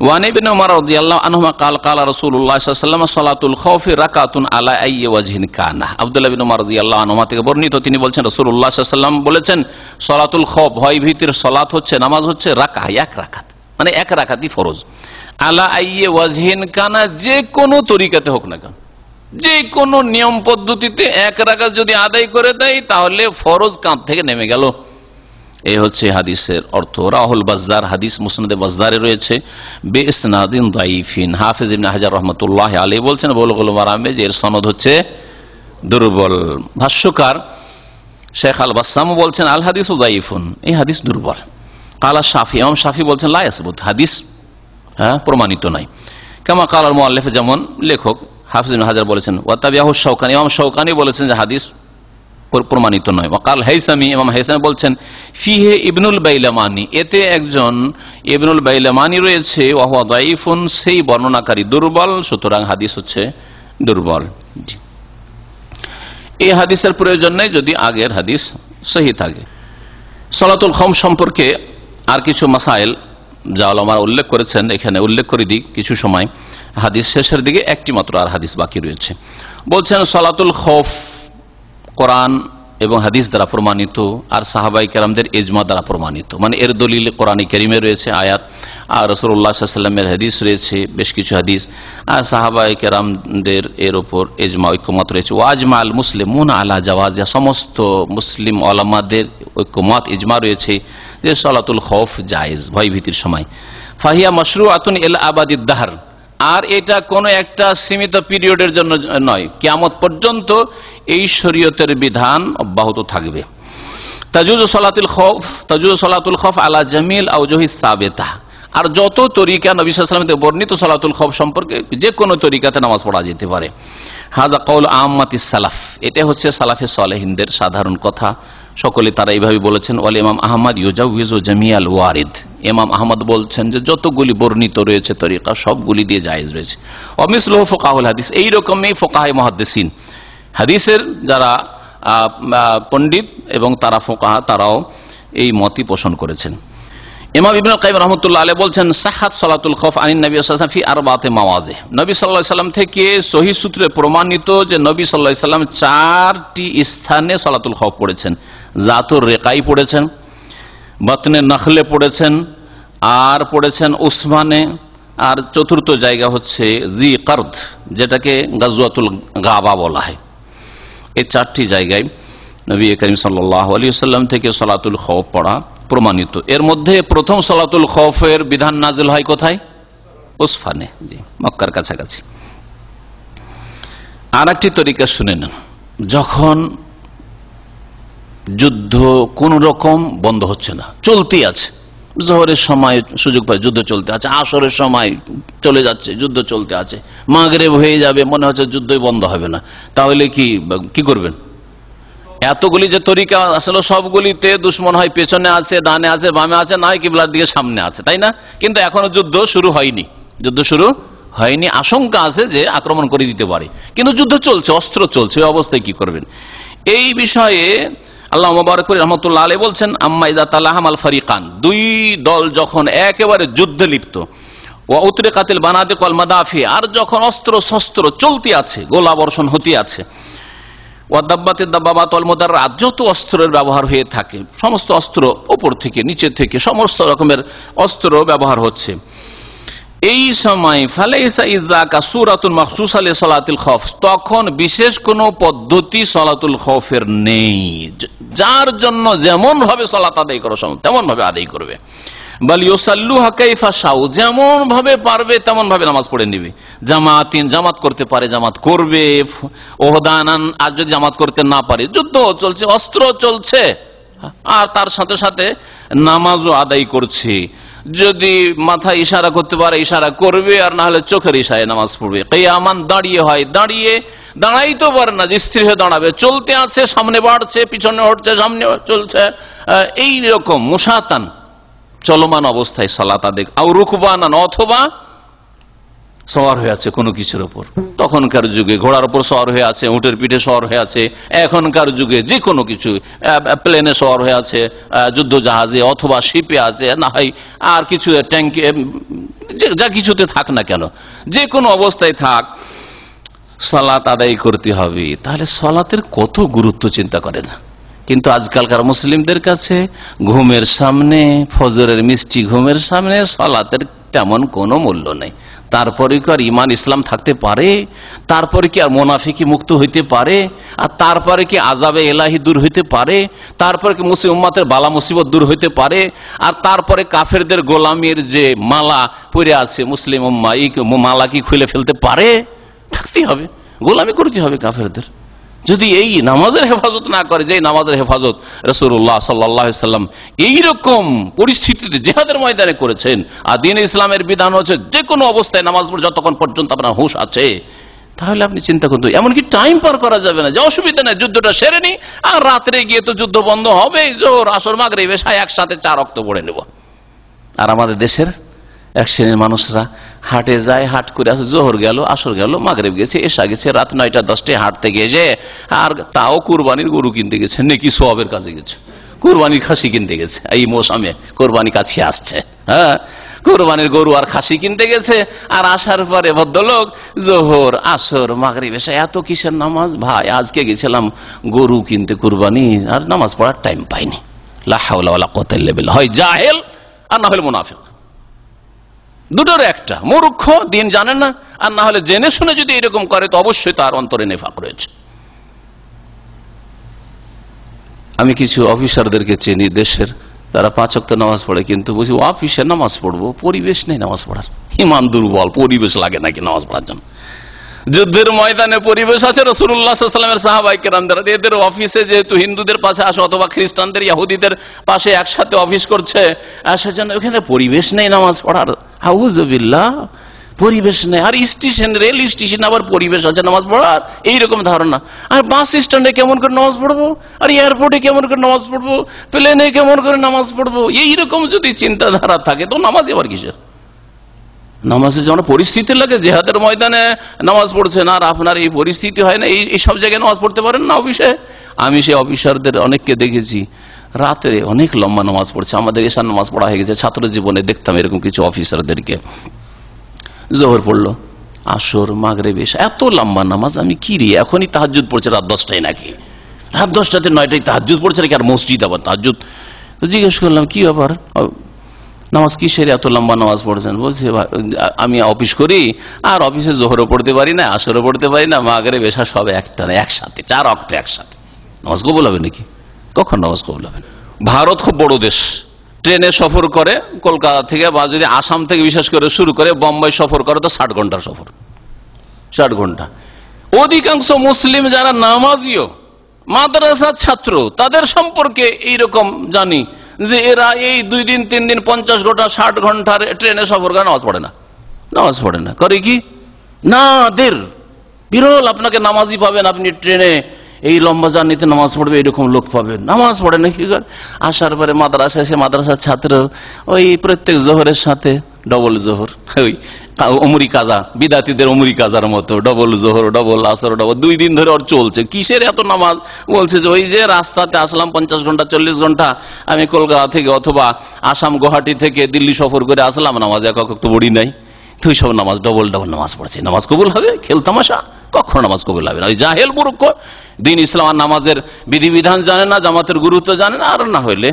ওয়ান ইবনে উমর রাদিয়াল্লাহু আনহুমা ক্বাল ক্বালা রাসূলুল্লাহ সাল্লাল্লাহু আলাইহি ওয়াসাল্লাম সালাতুল খাউফি রাকাতুন আলা আইয়ি ওয়াজহিন কানা। আব্দুল্লাহ ইবনে উমর রাদিয়াল্লাহু আনহুমা থেকে বর্ণিত, তিনি বলছেন রাসূলুল্লাহ সাল্লাল্লাহু আলাইহি ওয়াসাল্লাম বলেছেন সালাতুল খাউফ, ভয় ভীতির সালাত হচ্ছে, নামাজ হচ্ছে 1 রাকাত, মানে 1 রাকাতই ফরজ। আলা আইয়ি ওয়াজহিন কানা, যে কোনো তরিকাতে হোক না কেন, যে কোনো নিয়ম পদ্ধতিতে 1 রাকাত যদি আদায় করে দেয় তাহলে ফরজ কাঁধ থেকে নেমে গেল। এই হচ্ছে হাদিসের অর্থ। রাহুল বাজ্জার, হাদিস মুসনাদে বাজ্জারে রয়েছে বিইসনাদিন দাইফিন। হাফেজ ইবনে হাজার রহমাতুল্লাহ আলাইহি বলছেন বুলুগুল মারামে যে এর সনদ হচ্ছে দুর্বল। ভাষ্যকার শেখ আল বাসসাম বলছেন আল হাদিসু দাইফুন, এই হাদিস দুর্বল। কালা শাফি, ইমাম শাফি বলছেন লা ইয়াসবুত, হাদিস প্রমাণিত নয়। কামা কালাল মুআল্লিফ, যেমন লেখক হাফেজ ইবনে হাজার বলেছেন। ওয়া তাবিয়াহু শাওকানি, ইমাম শাওকানি বলেছেন যে হাদিস প্রমাণিত নয়। ওয়াকাল হাইসামি, ইমাম হাইসামি বলছেন ফিহে ইবনুল বাইলামানি, এতে একজন ইবনুল বাইলামানি রয়েছে, ওয়া হুয়া দাঈফুন, সেই বর্ণনাকারী দুর্বল, সুতরাং হাদিস হচ্ছে দুর্বল। এই হাদিসের প্রয়োজন নেই যদি আগের হাদিস সহিহ থাকে। সালাতুল খাউফ সম্পর্কে আর কিছু মাসাইল যা উলামারা উল্লেখ করেছেন, এখানে উল্লেখ করে দিই কিছু সময়। হাদিস শেষের দিকে একটি মাত্র আর হাদিস বাকি রয়েছে। বলছেন সালাতুল খাউফ কোরআন এবং হাদিস দ্বারা প্রমাণিত, আর সাহাবাই কেরামদের ইজমা দ্বারা প্রমাণিত, মানে এর দলিল কোরআনে কারীমে রয়েছে আয়াত, আর রাসূলুল্লাহ সাল্লাল্লাহু আলাইহি ওয়াসাল্লামের হাদিস রয়েছে বেশ কিছু হাদিস, আর সাহাবাই কেরামদের এর উপর ইজমা ঐক্যমত রয়েছে। ওয়াজমা আল মুসলিমুন আলা জাওয়াজিহা, সমস্ত মুসলিম ওলামাদের ঐক্যমত ইজমা রয়েছে যে সালাতুল খাউফ জায়েজ ভয় ভীতির সময়। ফাহিয়া মাশরুআতুন ইলা আবাদিদ দাহর, আর এটা কোনো একটা সীমিত পিরিয়ডের জন্য নয়, কিয়ামত পর্যন্ত এই শরীয়তের বিধান অব্যাহত থাকবে। তাজুজু সালাতুল খাউফ আলা জামিল আওজুহিস সাবিতা, আর যত তরিকা নবী সাল্লাল্লাহু আলাইহি ওয়াসাল্লাম বর্ণিত সালাতুল খাউফ সম্পর্কে যে কোনো তরিকাতে নামাজ পড়া যেতে পারে। হাযা কাউল আম্মাতিস সালাফ, এটা হচ্ছে সালাফে সালেহিনদের সাধারণ কথা, সকলে তারা এইভাবে বলেছেন। ওয়াল ইমাম আহমদ ইউজাউযু জামিআল ওয়ারিদ, ইমাম আহমদ বলছেন যে যতগুলি বর্ণিত রয়েছে তরিকা সবগুলি দিয়ে জায়েজ রয়েছে। অমিসলুহু ফুকাহুল হাদিস, এইরকমই ফুকাহে মুহাদ্দিসিন, হাদিসের যারা পণ্ডিত এবং তারা ফুকাহা, তারাও এই মতই পোষণ করেছেন। ইমাম ইবনুল কাইয়িম রাহমাতুল্লাহ আলাইহি বলছেন সাহাত সালাতুল খৌফ আনিন নবী সাল্লাল্লাহু আলাইহি ওয়াসাল্লাম ফি আরবাতি মাওয়াজি, নবী সাল্লাল্লাহু আলাইহি ওয়াসাল্লাম থেকে সহিহ সূত্রে প্রমাণিত যে নবী সাল্লাল্লাহু আলাইহি ওয়াসাল্লাম 4টি স্থানে সালাতুল খৌফ পড়েছেন। জাতুর রিকাই পড়েছেন, বাতনে নখলে পড়েছেন, আর পড়েছেন উসমানে, আর চতুর্থ জায়গা হচ্ছে জি কারদ, যেটাকে গাজওয়াতুল গাবা বলা হয়। এই 4টি জায়গায় নবী করিম সাল্লাল্লাহু আলাইহি ওয়াসাল্লাম থেকে সালাতুল খৌফ পড়া প্রমাণিত। এর মধ্যে প্রথম সালাতুল খৌফের বিধান নাজিল হয় কোথায়? উসফানে, জি, মক্কার কাছাকাছি। আর একটি তরিকা শুনে নেন, যখন যুদ্ধ কোন রকম বন্ধ হচ্ছে না, চলতে আছে, জোহরের সময় সুযোগ পায় যুদ্ধ চলতে আছে, আসরের সময় চলে যাচ্ছে যুদ্ধ চলতে আছে, মাগরিব হয়ে যাবে মনে হচ্ছে যুদ্ধই বন্ধ হবে না, তাহলে কি করবেন? এতগুলি যে তরিকা আসলে সবগুলিতে দুশ্মন হয় পেছনে আছে, ডানে আছে, বামে আছে, না হয় কিবলার দিকে সামনে আছে, তাই না? কিন্তু এখনো যুদ্ধ শুরু হয়নি, আশঙ্কা আছে যে আক্রমণ করে দিতে পারে, কিন্তু যুদ্ধ চলছে, অস্ত্র চলছে, ওই অবস্থায় কি করবেন? এই বিষয়ে আল্লাহ মুবারক রাহমাতুল্লাহ আলাইহি বলছেন আম্মা ইযা তালাহামাল ফারিকান, দুই দল যখন একেবারে যুদ্ধে লিপ্ত, ওয়া উতরিকাতিল বানাদিক ওয়াল মাদাফি, আর যখন অস্ত্র শস্ত্র চলতে আছে, গোলা বর্ষণ হতে আছে, ওয়া দাব্বাতিদ দাব্বাবাত ওয়াল মুদাররাত, যত অস্ত্রের ব্যবহার হয়ে থাকে, সমস্ত অস্ত্র উপর থেকে নিচে থেকে সমস্ত রকমের অস্ত্র ব্যবহার হচ্ছে, এই সময় ফালাইসা ইযাকা সূরাতুন মাখসুসা লিসালাতিল খৌফ, তখন বিশেষ কোন পদ্ধতি সালাতুল খৌফের নেই, যার জন্য যেমন ভাবে সালাত আদায় করো তেমন ভাবে আদায় করবে। বাল ইউসাল্লুহা কাইফা শাউ, যেমন ভাবে পারবে তেমন ভাবে নামাজ পড়ে নিবে। জামাত করতে পারে জামাত করবে, ওহদানান, আর যদি জামাত করতে না পারে, যুদ্ধ চলছে, অস্ত্র চলছে, আর তার সাথে সাথে নামাজও আদায় করছে, যদি মাথায় ইশারা করতে পারে ইশারা করবে, আর না হলে চোখের ইশারায় নামাজ পড়বে। কিয়ামান, দাঁড়িয়ে হয়, দাঁড়াইতে পারে না যে স্থির হয়ে দাঁড়াবে, চলতে আছে, সামনে বাড়ছে, পিছনে হচ্ছে, সামনে চলছে, এই রকম মুসাতান, চলমান অবস্থায় সালাত আদায়, আর রুকবানান, অথবা সওয়ার হয়ে আছে কোনো কিছুর উপর, তখনকার যুগে ঘোড়ার উপর সওয়ার হয়ে আছে, উটের পিঠে সওয়ার হয়ে আছে, এখনকার যুগে যে কোনো কিছু, প্লেনে সওয়ার হয়ে আছে, যুদ্ধ জাহাজে অথবা শিপে আছে, না হয় আর কিছু ট্যাঙ্কে, যা কিছুতে থাক না কেন, যে কোনো অবস্থায় থাক, সালাত আদায় করতে হবে। তাহলে সালাতের কত গুরুত্ব চিন্তা করেন। কিন্তু আজকালকার মুসলিমদের কাছে ঘুমের সামনে, ফজরের মিষ্টি ঘুমের সামনে সালাতের তেমন কোনো মূল্য নেই। তারপরে কি আর ইমান ইসলাম থাকতে পারে? তারপরে কি আর মুনাফিকি মুক্ত হইতে পারে? আর তারপরে কি আযাবে ইলাহি দূর হইতে পারে? তারপরে কি মুসলিম উম্মতের বালা মুসিবত দূর হইতে পারে? আর তারপরে কাফেরদের গোলামির যে মালা পরে আছে মুসলিম উম্মাহ, এই মালা কি খুলে ফেলতে পারে? থাকতেই হবে, গোলামি করতে হবে কাফেরদের। যদি এই নামাজের হেফাজত না করে, যে নামাজের হেফাজত রাসূলুল্লাহ সাল্লাল্লাহু আলাইহি ওয়াসাল্লাম এইরকম পরিস্থিতিতে জিহাদের ময়দানে করেছেন, আর দ্বীন ইসলামের বিধান হচ্ছে যে কোনো অবস্থায় নামাজ পড়ে যতক্ষণ পর্যন্ত আপনার হুঁশ আছে, তাহলে আপনি চিন্তা করুন, এমনকি টাইম পার করা যাবে না, যে অসুবিধা নেই, যুদ্ধটা সেরে নি, আর রাত্রে গিয়ে তো যুদ্ধ বন্ধ হবে, জোহর আসর মাগরিব এশা একসাথে 4 ওয়াক্ত পড়ে নেব। আর আমাদের দেশের এক শ্রেণীর মানুষরা হাটে যায়, হাট করে আসে, জোহর গেল, আসর গেল, মাগরিব গেছে, এশা গেছে, রাত 9টা 10টায় হাঁটতে গিয়েছে, আর তাও কুরবানির গরু কিনতে গেছে, নেকি সওয়াবের কাজে গেছে, কুরবানির খাসি কিনতে গেছে। এই মৌসুমে কোরবানি কাছে আসছে, হ্যাঁ, কোরবানির গরু আর খাসি কিনতে গেছে, আর আসার পরে ভদ্রলোক জোহর আসর মাগরিব এশা এত কিসের নামাজ? ভাই আজকে গেছিলাম গরু কিনতে কুরবানি, আর নামাজ পড়ার টাইম পাইনি। লা হাওলা ওয়ালা কুওয়াতা ইল্লা বিল্লাহ। হয় জাহেল আর না হলে মুনাফিক, দুটোর একটা, মূর্খ, দিন জানে না, আর না হলে জেনে শুনে যদি এরকম করে তো অবশ্যই তার অন্তরে নেফাক রয়েছে। আমি কিছু অফিসারদেরকে চিনি দেশের, তারা 5 ওয়াক্ত নামাজ পড়ে, কিন্তু বুঝি অফিসে নামাজ পড়বো, পরিবেশ নেই নামাজ পড়ার, ইমান দুর্বল, পরিবেশ লাগে নাকি নামাজ পড়ার জন্য। যুদ্ধের ময়দানে পরিবেশ আছে, রাসূলুল্লাহ সাল্লাল্লাহু আলাইহি ওয়াসাল্লামের সাহাবায়ে কেরামদের, এদের অফিসে যেহেতু হিন্দুদের পাশে আসে অথবা খ্রিস্টানদের ইহুদিদের পাশে একসাথে অফিস করছে, সেজন্য ওখানে পরিবেশ নেই নামাজ পড়ার। আউযুবিল্লাহ, পরিবেশ নেই। আর স্টেশন, রেল স্টেশন আবার পরিবেশ আছে নামাজ পড়ার, এইরকম ধারণা। আর বাস স্ট্যান্ডে কেমন করে নামাজ পড়বো, আর এয়ারপোর্টে কেমন করে নামাজ পড়বো, প্লেনে কেমন করে নামাজ পড়বো, এইরকম যদি চিন্তাধারা থাকে তো নামাজ আবার কিসের? নামাজের যেমন পরিস্থিতি লাগে, জেহাদের ময়দানে নামাজ পড়ছেন আর আপনার এই পরিস্থিতি হয় না, এই সব জায়গায় নামাজ পড়তে পারেন না অফিসে? আমি সেই অফিসারদের অনেককে দেখেছি রাত্রে অনেক লম্বা নামাজ পড়ছে। আমাদের এশার নামাজ পড়া হয়ে গেছে, ছাত্র জীবনে দেখতাম এরকম কিছু অফিসারদেরকে। জোহর পড়লো, আসর, মাগরিব, এশা, এত লম্বা নামাজ। আমি কি রে, এখনই তাহাজ্জুদ পড়ছে রাত 10টায় নাকি? রাত 10টাতে 9টায় তাহাজ্জুদ পড়ছে নাকি? আর মসজিদ আবার তাহাজ্জুদ। তো জিজ্ঞেস করলাম কি ব্যাপার, নামাজ কিসের এত লম্বা নামাজ পড়ছেন? বলছে আমি অফিস করি আর অফিসে জোহরও পড়তে পারি না, আসরও পড়তে পারি না, মাগরিব এশা সব একটানে একসাথে, 4 ওয়াক্ত একসাথে। নামাজ কবুল হবে নাকি? কখন নামাজ কবুল হবে? ভারত খুব বড় দেশ, ট্রেনে সফর করে কলকাতা থেকে বা যদি আসাম থেকে বিশেষ করে শুরু করে বোম্বাই সফর করে তো 60 ঘন্টার সফর, 60 ঘন্টা। অধিকাংশ মুসলিম যারা নামাজিও মাদ্রাসার ছাত্র তাদের সম্পর্কে এইরকম জানি যে এরা এই 2 দিন 3 দিন 50 ঘন্টা 60 ঘন্টার ট্রেনে সফর করে নামাজ পড়ে না, নামাজ পড়ে না। করে কি না, বিরল আপনাকে নামাজি পাবেন, আপনি ট্রেনে এই লম্বা জার্নিতে নামাজ পড়বে এরকম লোক পাবেন। নামাজ পড়ে না, কি করে? আসার পরে মাদ্রাসা এসে মাদ্রাসার ছাত্র ওই প্রত্যেক জোহরের সাথে ডবল জোহর, ওই অমরি কাজা, বিদাতিদের অমরি কাজার মতো ডবল জোহর, ডবল আসর, ডবল 2 দিন ধরে ওর চলছে। কিসের এত নামাজ? বলছে যে ওই যে রাস্তাতে আসলাম 50 ঘন্টা 40 ঘন্টা, আমি কলকাতা থেকে অথবা আসাম গুয়াহাটি থেকে দিল্লি সফর করে আসলাম, নামাজ এক তো বড়ি নাই, তুই সব নামাজ ডবল ডবল নামাজ পড়ছে। নামাজ কবুল হবে? খেল তামাশা, কখনো নামাজ কবুল হবে না। ওই জাহেল মূর্খ, দিন ইসলাম আর নামাজের বিধিবিধান জানে না, জামাতের গুরুত্ব জানে না, আর না হইলে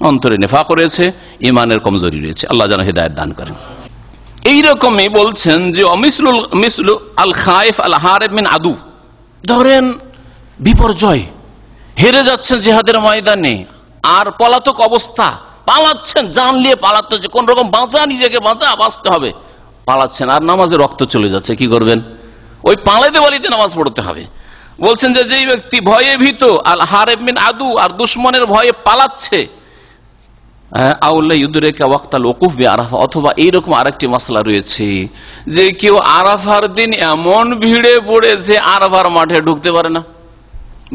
অন্তরে নেফাক রয়েছে, ইমানের কমজোরি রয়েছে। আল্লাহ যেন হিদায়াত দান করেন। এইরকমই বলছেন যে মিসলু আল খায়েফ আল হারেব মিন আদু, ধরেন বিপর্যয়, হেরে যাচ্ছেন জিহাদের ময়দানে আর পলাতক অবস্থা, পালাচ্ছেন, জান নিয়ে পালাতে, কোন রকম বাঁচা, নিজেকে বাঁচতে হবে, পালাচ্ছেন আর নামাজে রক্ত চলে যাচ্ছে, কি করবেন? ওই পালাইতে বাড়িতে নামাজ পড়তে হবে। বলছেন যে যেই ব্যক্তি ভয়ে ভীত, আল হারেব মিন আদু, আর দুশ্মনের ভয়ে পালাচ্ছে, অথবা এইরকম আরেকটি মাসলা রয়েছে যে কেউ আরাফার দিন এমন ভিড়ে পড়েছে আরাফার মাঠে ঢুকতে পারে না,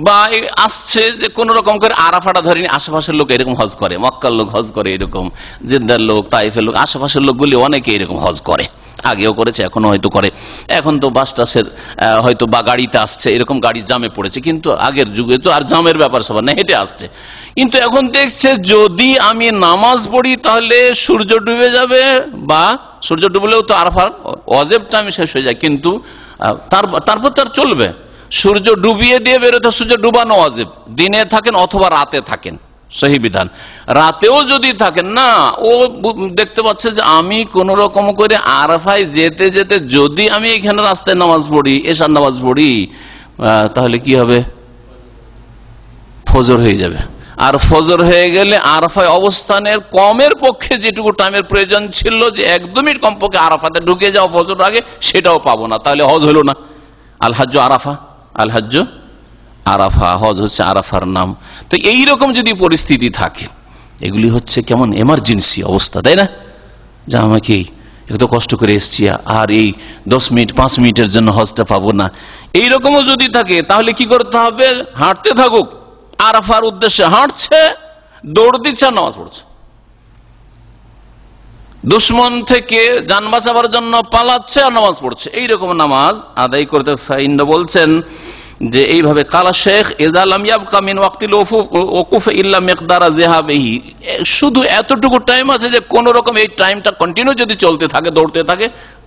বা আসছে যে কোন রকম করে আরাফাটা ধরেনি, আশেপাশের লোক এরকম হজ করে, মক্কার লোক হজ করে, এরকম জেদ্দার লোক, তাইফের লোক, আশেপাশের লোকগুলি অনেকে এরকম হজ করে, আগেও করেছে, এখনো হয়তো করে। এখন তো বাস টাসের হয়তো বা গাড়িতে আসছে, এরকম গাড়ি জামে পড়েছে, কিন্তু আগের যুগে তো আর জামের ব্যাপার সবার না, হেঁটে আসছে। কিন্তু এখন দেখছে যদি আমি নামাজ পড়ি তাহলে সূর্য ডুবে যাবে, বা সূর্য ডুবলেও তো আরাফার ওয়াজিব টাইম শেষ হয়ে যায়, কিন্তু তারপর তার চলবে। সূর্য ডুবিয়ে দিয়ে বেরোতে, সূর্য ডুবানো ওয়াজিব, দিনে থাকেন অথবা রাতে থাকেন, সহি বিধান। রাতেও যদি থাকেন না, ও দেখতে পাচ্ছে যে আমি কোন রকম করে আরাফায় যেতে যেতে যদি আমি এখানে রাস্তায় নামাজ পড়ি, এশার নামাজ পড়ি, তাহলে কি হবে? ফজর হয়ে যাবে। আর ফজর হয়ে গেলে আরাফায় অবস্থানের কমের পক্ষে যেটুকু টাইমের প্রয়োজন ছিল, যে 1-2 মিনিট কমপক্ষে আরাফাতে ঢুকে যাও ফজর আগে, সেটাও পাবো না, তাহলে হজ হলো না। আল হাজ্জু আরাফা, আল হাজ্জু আরাফা, হজ হচ্ছে আরাফার নাম। তো এইরকম যদি পরিস্থিতি থাকে, এগুলি হচ্ছে কেমন এমার্জেন্সি অবস্থা, তাই না? যা আমাকে এত কষ্ট করে এসছি আর এই 10 মিনিট 5 মিনিটের জন্য হজটা পাবো না, এইরকমও যদি থাকে, তাহলে কি করতে হবে? হাঁটতে থাকুক, আরাফার উদ্দেশ্যে হাঁটছে, দৌড় দিচ্ছে আর নামাজ পড়ছে, দুশ্মন থেকে জান বাঁচাবার জন্য পালাচ্ছে আর নামাজ পড়ছে, এইরকম নামাজ আদায় করতে। ফাইন্না বলছেন যে এইভাবে কালা শেখ ইজালাম ইয়াবকা মিন ওয়াক্তিল ওকুফ ইল্লা মিকদারা যিহাবিহি, শুধু এতটুকু টাইম আছে যে কোন রকম এই টাইমটা কন্টিনিউ যদি চলতে থাকে, দৌড়তে থাকে,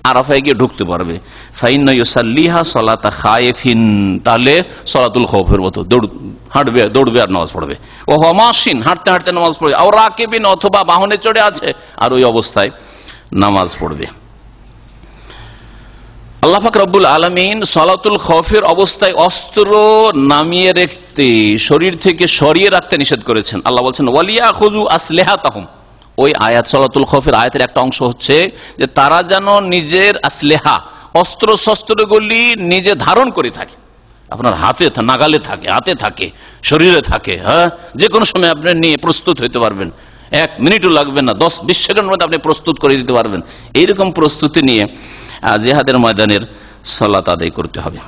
আরাফায় গিয়ে ঢুকতে পারবে। ফাইন্না ইউসাল্লিহা সালাতা খায়েফিন, তাহলে সালাতুল খাউফের মতো হাঁটবে, দৌড়বে আর নামাজ পড়বে। ও মাসিন, হাঁটতে হাঁটতে নামাজ পড়বে। আর রাকিবিন, অথবা বাহনে চড়ে আছে আর ওই অবস্থায় নামাজ পড়বে। আল্লাহ পাক রব্বুল আলামিন সালাতুল খাউফের অবস্থায় অস্ত্র নামিয়ে রাখতে, শরীর থেকে সরিয়ে রাখতে নিষেধ করেছেন। আল্লাহ বলছেন ওয়ালিয়াখুযু আসলিহাতাহুম। ওই আয়াত, সালাতুল খাউফের আয়াতের একটা অংশ হচ্ছে যে তারা যেন নিজের আসলেহা, অস্ত্র শস্ত্রগুলি নিজে ধারণ করে থাকে, আপনার হাতে নাগালে থাকে, হাতে থাকে, শরীরে থাকে, হ্যাঁ, যে কোনো সময় আপনি নিয়ে প্রস্তুত হইতে পারবেন, 1 মিনিটও লাগবে না, 10-20 সেকেন্ডের মধ্যে আপনি প্রস্তুত করে দিতে পারবেন। এইরকম প্রস্তুতি নিয়ে জিহাদের ময়দানের সালাত আদায় করতে হবে।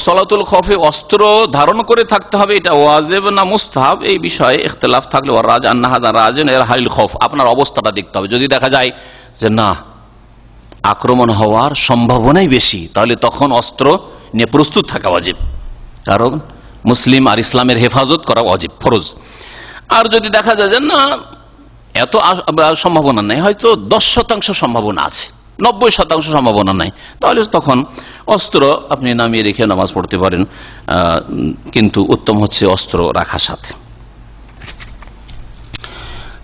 সালাতুল খৌফে অস্ত্র ধারণ করে থাকতে হবে, এটা ওয়াজিব না মুস্তাহাব এই বিষয়ে ইখতিলাফ থাকলে আপনার অবস্থাটা দেখতে হবে। যদি দেখা যায় যে না আক্রমণ হওয়ার সম্ভাবনাই বেশি, তাহলে তখন অস্ত্র নিয়ে প্রস্তুত থাকা ওয়াজিব, কারণ মুসলিম আর ইসলামের হেফাজত করা ওয়াজিব, ফরজ। আর যদি দেখা যায় যে না এত সম্ভাবনা নেই, হয়তো 10% সম্ভাবনা আছে, 90% সম্ভাবনা নাই, তাহলে তখন অস্ত্র আপনি নামিয়ে রেখে নামাজ পড়তে পারেন, কিন্তু উত্তম হচ্ছে অস্ত্র রাখার সাথে।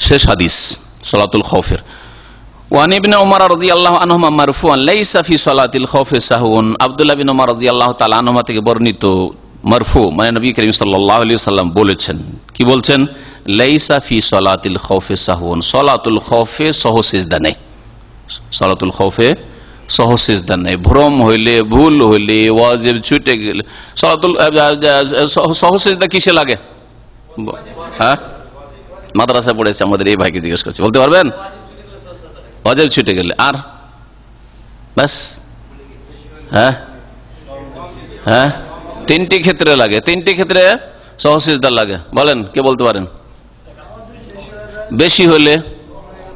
শেষ হাদিস সালাতুল খৌফের। ওয়ান ইবনে উমর রাদিয়াল্লাহু আনহুমা মারফুআন লাইসা ফি সালাতিল খৌফি সাহউন। আব্দুল্লাহ বিন উমর রাদিয়াল্লাহু তাআলা আনহুমা থেকে বর্ণিত মারফু, মানে নবী করিম সাল্লাল্লাহু আলাইহি ওয়াসাল্লাম বলেছেন, কি বলছেন? লাইসা ফি সালাতিল খৌফি সাহউন, সালাতুল খৌফে সহ সিজদা নেই। সালাতুল খৌফে সহ সিজদা নেই। ভ্রম হইলে, ভুল হইলে, ওয়াজিব ছুটে গেলে সালাতুল সহ সিজদা কিসে লাগে? হ্যাঁ, মাদ্রাসায় পড়েছে, আমাদের এই ভাইকে জিজ্ঞেস করছি, বলতে পারবেন? ওয়াজিব ছুটে গেলে। আর ব্যাস, হ্যাঁ হ্যাঁ, 3টি ক্ষেত্রে লাগে, 3টি ক্ষেত্রে সহ সিজদা লাগে। বলেন, কে বলতে পারেন? বেশি হলে,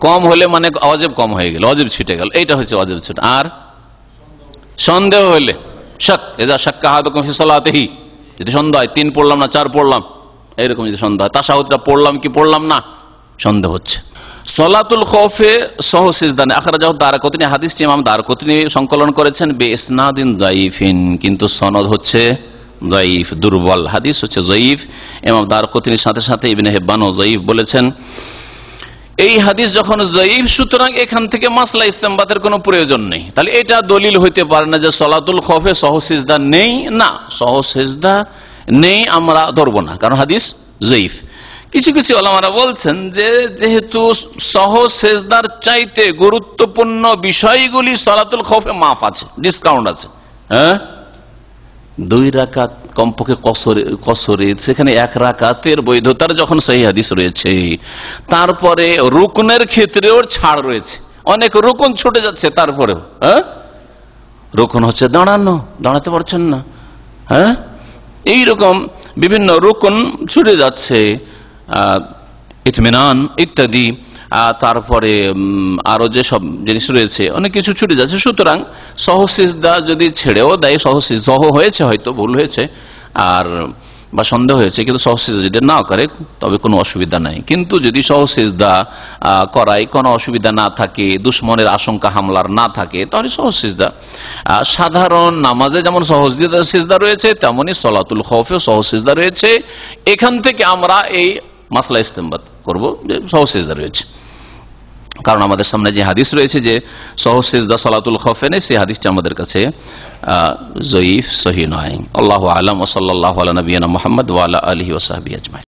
কম হলে, মানে ওয়াজিব কম হয়ে গেল, ওয়াজিব ছুটে গেল, এইটা হচ্ছে ওয়াজিব ছুটে। আর সন্দেহ হইলে, শাক, এজা শাক্কা আহাদুকুম ফি সালাতিহি, যদি সন্দেহ হয় 3 পড়লাম না 4 পড়লাম, এরকম যদি সন্দেহ হয়, তাশাহুদটা পড়লাম কি পড়লাম না সন্দেহ হচ্ছে। সালাতুল খৌফে সহ সিজদা নেই। আখরাজাহু দারকুতনি, হাদিসটি ইমাম দারকুতনি সংকলন করেছেন বিইসনাদিন যায়িফিন, কিন্তু সনদ হচ্ছে যায়িফ, দুর্বল, হাদিস হচ্ছে যায়িফ। ইমাম দারকুতনির সাথে সাথে ইবনে হিব্বানও যায়িফ বলেছেন। এই হাদিস যখন যায়িফ, সুতরাং এখান থেকে মাসলা ইস্তেমবাতের কোনো প্রয়োজন নেই। তাহলে এটা দলিল হইতে পারে না যে সালাতুল খৌফে সহ সিজদা নেই, না সহ সিজদা নেই আমরা ধরবো না, কারণ হাদিস যায়িফ। কিছু কিছু ওলামারা বলছেন যে যেহেতু সহ সিজদার চাইতে গুরুত্বপূর্ণ বিষয়গুলি সালাতুল খৌফে মাফ আছে, ডিসকাউন্ট আছে। হ্যাঁ, 2 রাকাত কমপক্ষে কসরে, সেখানে 1 রাকাতের বৈধতার যখন সহিহ হাদিস রয়েছে, তারপরে রুকনের ক্ষেত্রেও ছাড় রয়েছে। অনেক রুকন ছুটে যাচ্ছে, তারপরেও হ্যাঁ, রুকন হচ্ছে দাঁড়ানো, দাঁড়াতে পারছেন না, হ্যাঁ, এইরকম বিভিন্ন রুকন ছুটে যাচ্ছে, ইতমিনান ইত্যাদি, তারপরে আরো যে সব জিনিস রয়েছে, অনেক কিছু ছুটে যাচ্ছে। সুতরাং সহ সিজদা যদি ছেড়েও দেয়, সহ হয়েছে, হয়তো ভুল হয়েছে আর বা সন্দেহ হয়েছে, কিন্তু সহ সিজদা যদি না করে তবে কোনো অসুবিধা নাই। কিন্তু যদি সহ সিজদা করায় কোনো অসুবিধা না থাকে, দুশ্মনের আশঙ্কা হামলার না থাকে, তাহলে সহ সিজদা। সাধারণ নামাজে যেমন সহ সিজদা রয়েছে, তেমনি সালাতুল খৌফে সহ সিজদা রয়েছে। এখান থেকে আমরা এই মাসলা ইস্তেমবাত করব যে সহ সিজদা রয়েছে, কারণ আমাদের সামনে যে হাদিস রয়েছে যে সহ সিজদা সালাতুল খৌফে নেই, সেই হাদিসটা আমাদের কাছে যায়িফ, সহিহ নয়। আল্লাহু আ'লাম ওয়া সাল্লাল্লাহু আলা নবিয়িনা মুহাম্মদ ওয়া আলা আলিহি ওয়া সাহবিহি আজমাইন।